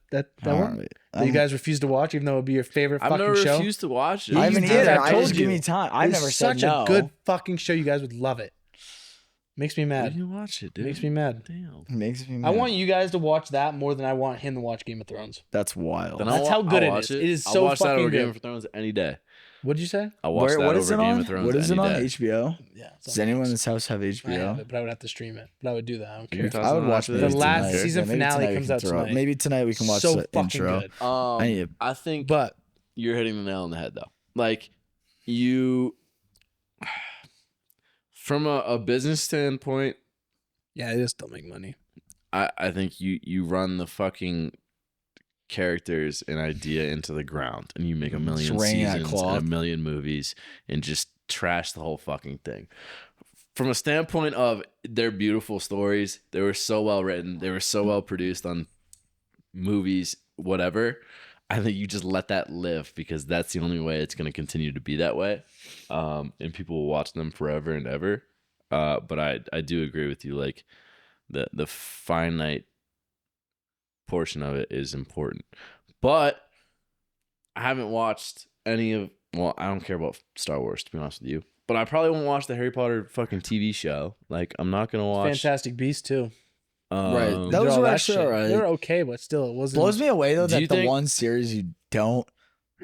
All one right. that you guys refuse to watch, even though it would be your favorite I've fucking never show. refused to watch it. I You haven't did, either. I I told just you. give me time. I've It's never said such no. a good fucking show. You guys would love it. Makes me Why mad. didn't you watch it, dude? Makes me mad. Damn. Makes me mad. I want you guys to watch that more than I want him to watch Game of Thrones. That's wild. Then That's how good I'll it watch is. It is I'll so watch that fucking over good. Game of Thrones any day. What'd you say? I'll watch that What is over it Game on? of Thrones What is it any on? day. HBO? Yeah. Does anyone in this house have I have HBO? it, but I would have to stream it. But I would do that. I don't You're care. tossing I would on watch after maybe this? The last tonight. season maybe finale tonight we comes can out throw it. tonight. Maybe tonight we can watch So the fucking intro. good. I need I think But you're hitting the nail on the head though. Like you, from a business standpoint, yeah, it is still make money. I think you run the fucking characters and idea into the ground, and you make a million Just wring that seasons cloth. and a million movies, and just trash the whole fucking thing. From a standpoint of they're beautiful stories, they were so well written, they were so well produced on movies, whatever. I think you just let that live because that's the only way it's going to continue to be that way, and people will watch them forever and ever. But I do agree with you, like the finite portion of it is important. But I haven't watched any of. Well, I don't care about Star Wars, to be honest with you. But I probably won't watch the Harry Potter fucking TV show. Like, I'm not gonna watch. Fantastic Beasts too. Right. um, Those All are that actually shit. alright. They're okay, but still, it wasn't. Blows me away though Do you that the think- one series you don't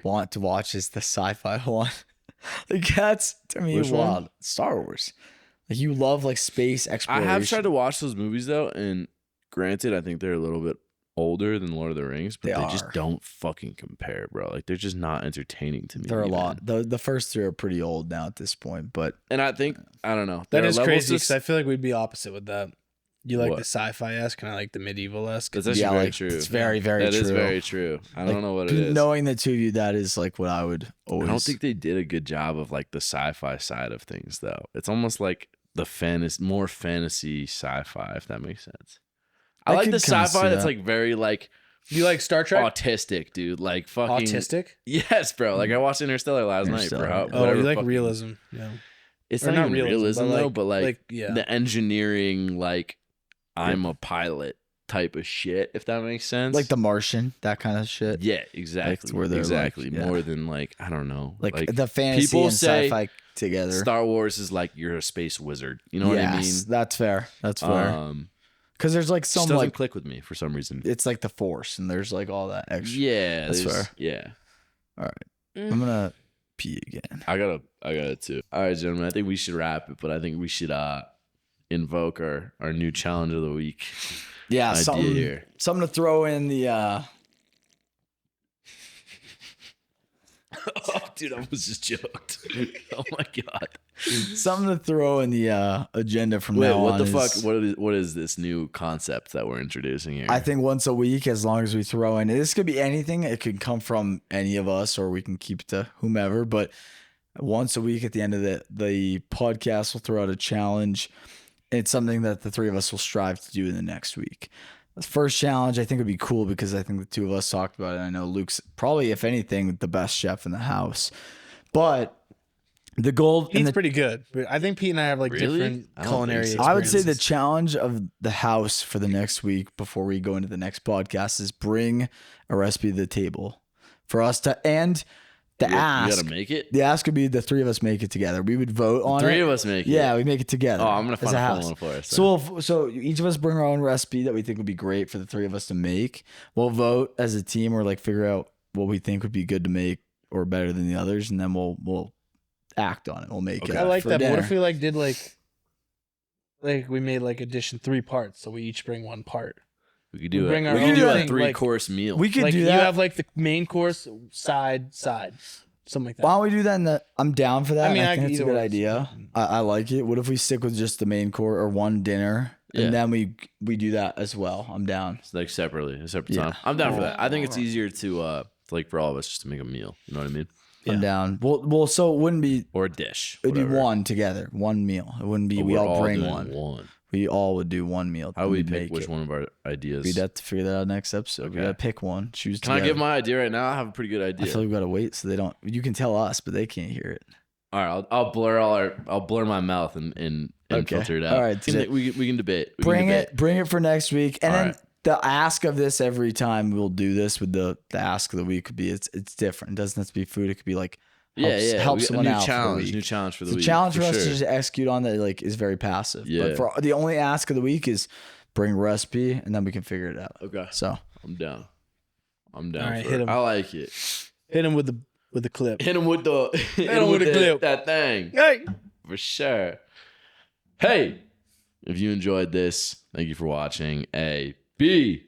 want to watch is the sci-fi one. Like that's to me Which one? wild. Star Wars. Like you love like space I exploration. have tried to watch those movies though, and granted, I think they're a little bit older than Lord of the Rings, but They they just are. don't fucking compare, bro. Like they're just not entertaining to me. They're a even. lot. The first three are pretty old now at this point, but And I think I don't know. That There are is levels crazy to because I feel like we'd be opposite with that. You like What? the sci-fi esque, and I like the medieval esque. That's actually yeah, very like, true. it's very, very That true. is very true. I Like, don't know what it is. knowing the two of you, that is like what I would always. I don't think they did a good job of like the sci-fi side of things though. It's almost like the more fantasy sci-fi, if that makes sense. I like could the kinda see sci-fi that's that. like very like You like Star Trek? autistic, dude. Like fucking Autistic? Yes, bro. Like I watched Interstellar last night, Interstellar, bro. yeah. Oh, Whatever you like fucking- realism? Yeah. It's Or not even realism though, but like yeah. the engineering, like I'm a pilot type of shit, if that makes sense. like The Martian, that kind of shit. yeah, exactly. where they're like- exactly. yeah. More than like I don't know, Like the fantasy people and say sci-fi together. Star Wars is like you're a space wizard. You know what I mean? That's fair. That's fair. Because there's like Just some doesn't like click with me for some reason. it's like the Force, and there's like all that extra. Yeah, That's there's- fair. Yeah, I'm gonna pee again. I gotta too. All right, gentlemen. I think we should wrap it, but I think we should invoke our new challenge of the week. Yeah, idea something here. something to throw in the. Oh, dude, I almost just joked. Oh my god. Something to throw in the agenda from Wait, now what on. the fuck? is- What is this new concept that we're introducing here? I think once a week, as long as we throw in, this could be anything. It could come from any of us, or we can keep it to whomever. But once a week, at the end of the podcast, we'll throw out a challenge. It's something that the three of us will strive to do in the next week. The first challenge, I think, would be cool because I think the two of us talked about it. I know Luke's probably, if anything, the best chef in the house. But the goal, Pete's pretty good. But I think Pete and I have like Really? different I don't culinary think so. I would say the experiences. challenge of the house for the next week before we go into the next podcast is bring a recipe to the table for us to, and the you ask. gotta make it. The ask would be the three of us make it together. We would vote on Three it. of us make it. Yeah, we make it together. Oh, I'm gonna as find a house. full one for us. So each of us bring our own recipe that we think would be great for the three of us to make. We'll vote as a team or like figure out what we think would be good to make or better than the others, and then we'll act on it. We'll make it. I like for that. But what dinner. if we like did like we made like edition 3 parts, so we each bring one part. we could do bring it. our We could own do a thing, 3-course meal. We could Like do you that. have like the main course, side, something like that. Why don't we do that? I'm down for that. I mean, I I think could it's a either good way. idea. I like it. What if we stick with just the main course or one dinner, Yeah. and then we do that as well? I'm down. It's like separately, a separate Yeah. time. I'm down for that. I think it's easier to like for all of us just to make a meal. You know what I mean? I'm Yeah. down. Well, so it wouldn't be. Or a dish. It'd be whatever. one together, one meal. It wouldn't be But we we're all bring doing one. one. we all would do one meal. How do we We'd pick make which it. one of our ideas? We'd have to figure that out next episode. We Okay. gotta pick one. Choose. Can I together. give my idea right now? I have a pretty good I idea. feel like we gotta wait so they don't. You can tell us, but they can't hear it. All right, I'll blur my mouth and Okay. filter it out. All right, we can debate. Bring it for next week, and All then right. the ask of this every time we'll do this with the ask of the week could be it's different. It doesn't have to be food. It could be like help We got someone a new out challenge. for the week. New challenge for the It's a week. challenge for us sure. to just execute on that like is very passive. Yeah. But for the only ask of the week is bring a recipe, and then we can figure it out. Okay, So I'm down. I'm down. All right, for hit it. 'em. I like it. Hit him with the clip. Hit him with the clip. that thing. Hey. For sure. Hey, if you enjoyed this, thank you for watching. A. B.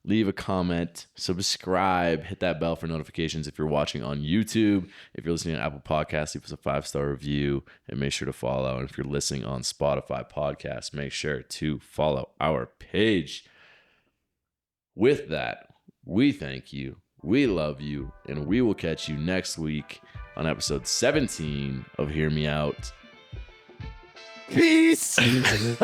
Leave a comment, subscribe, hit that bell for notifications if you're watching on YouTube. If you're listening on Apple Podcasts, leave us a 5-star review and make sure to follow. And if you're listening on Spotify Podcasts, make sure to follow our page. With that, we thank you, we love you, and we will catch you next week on episode 17 of Hear Me Out. Peace. Peace.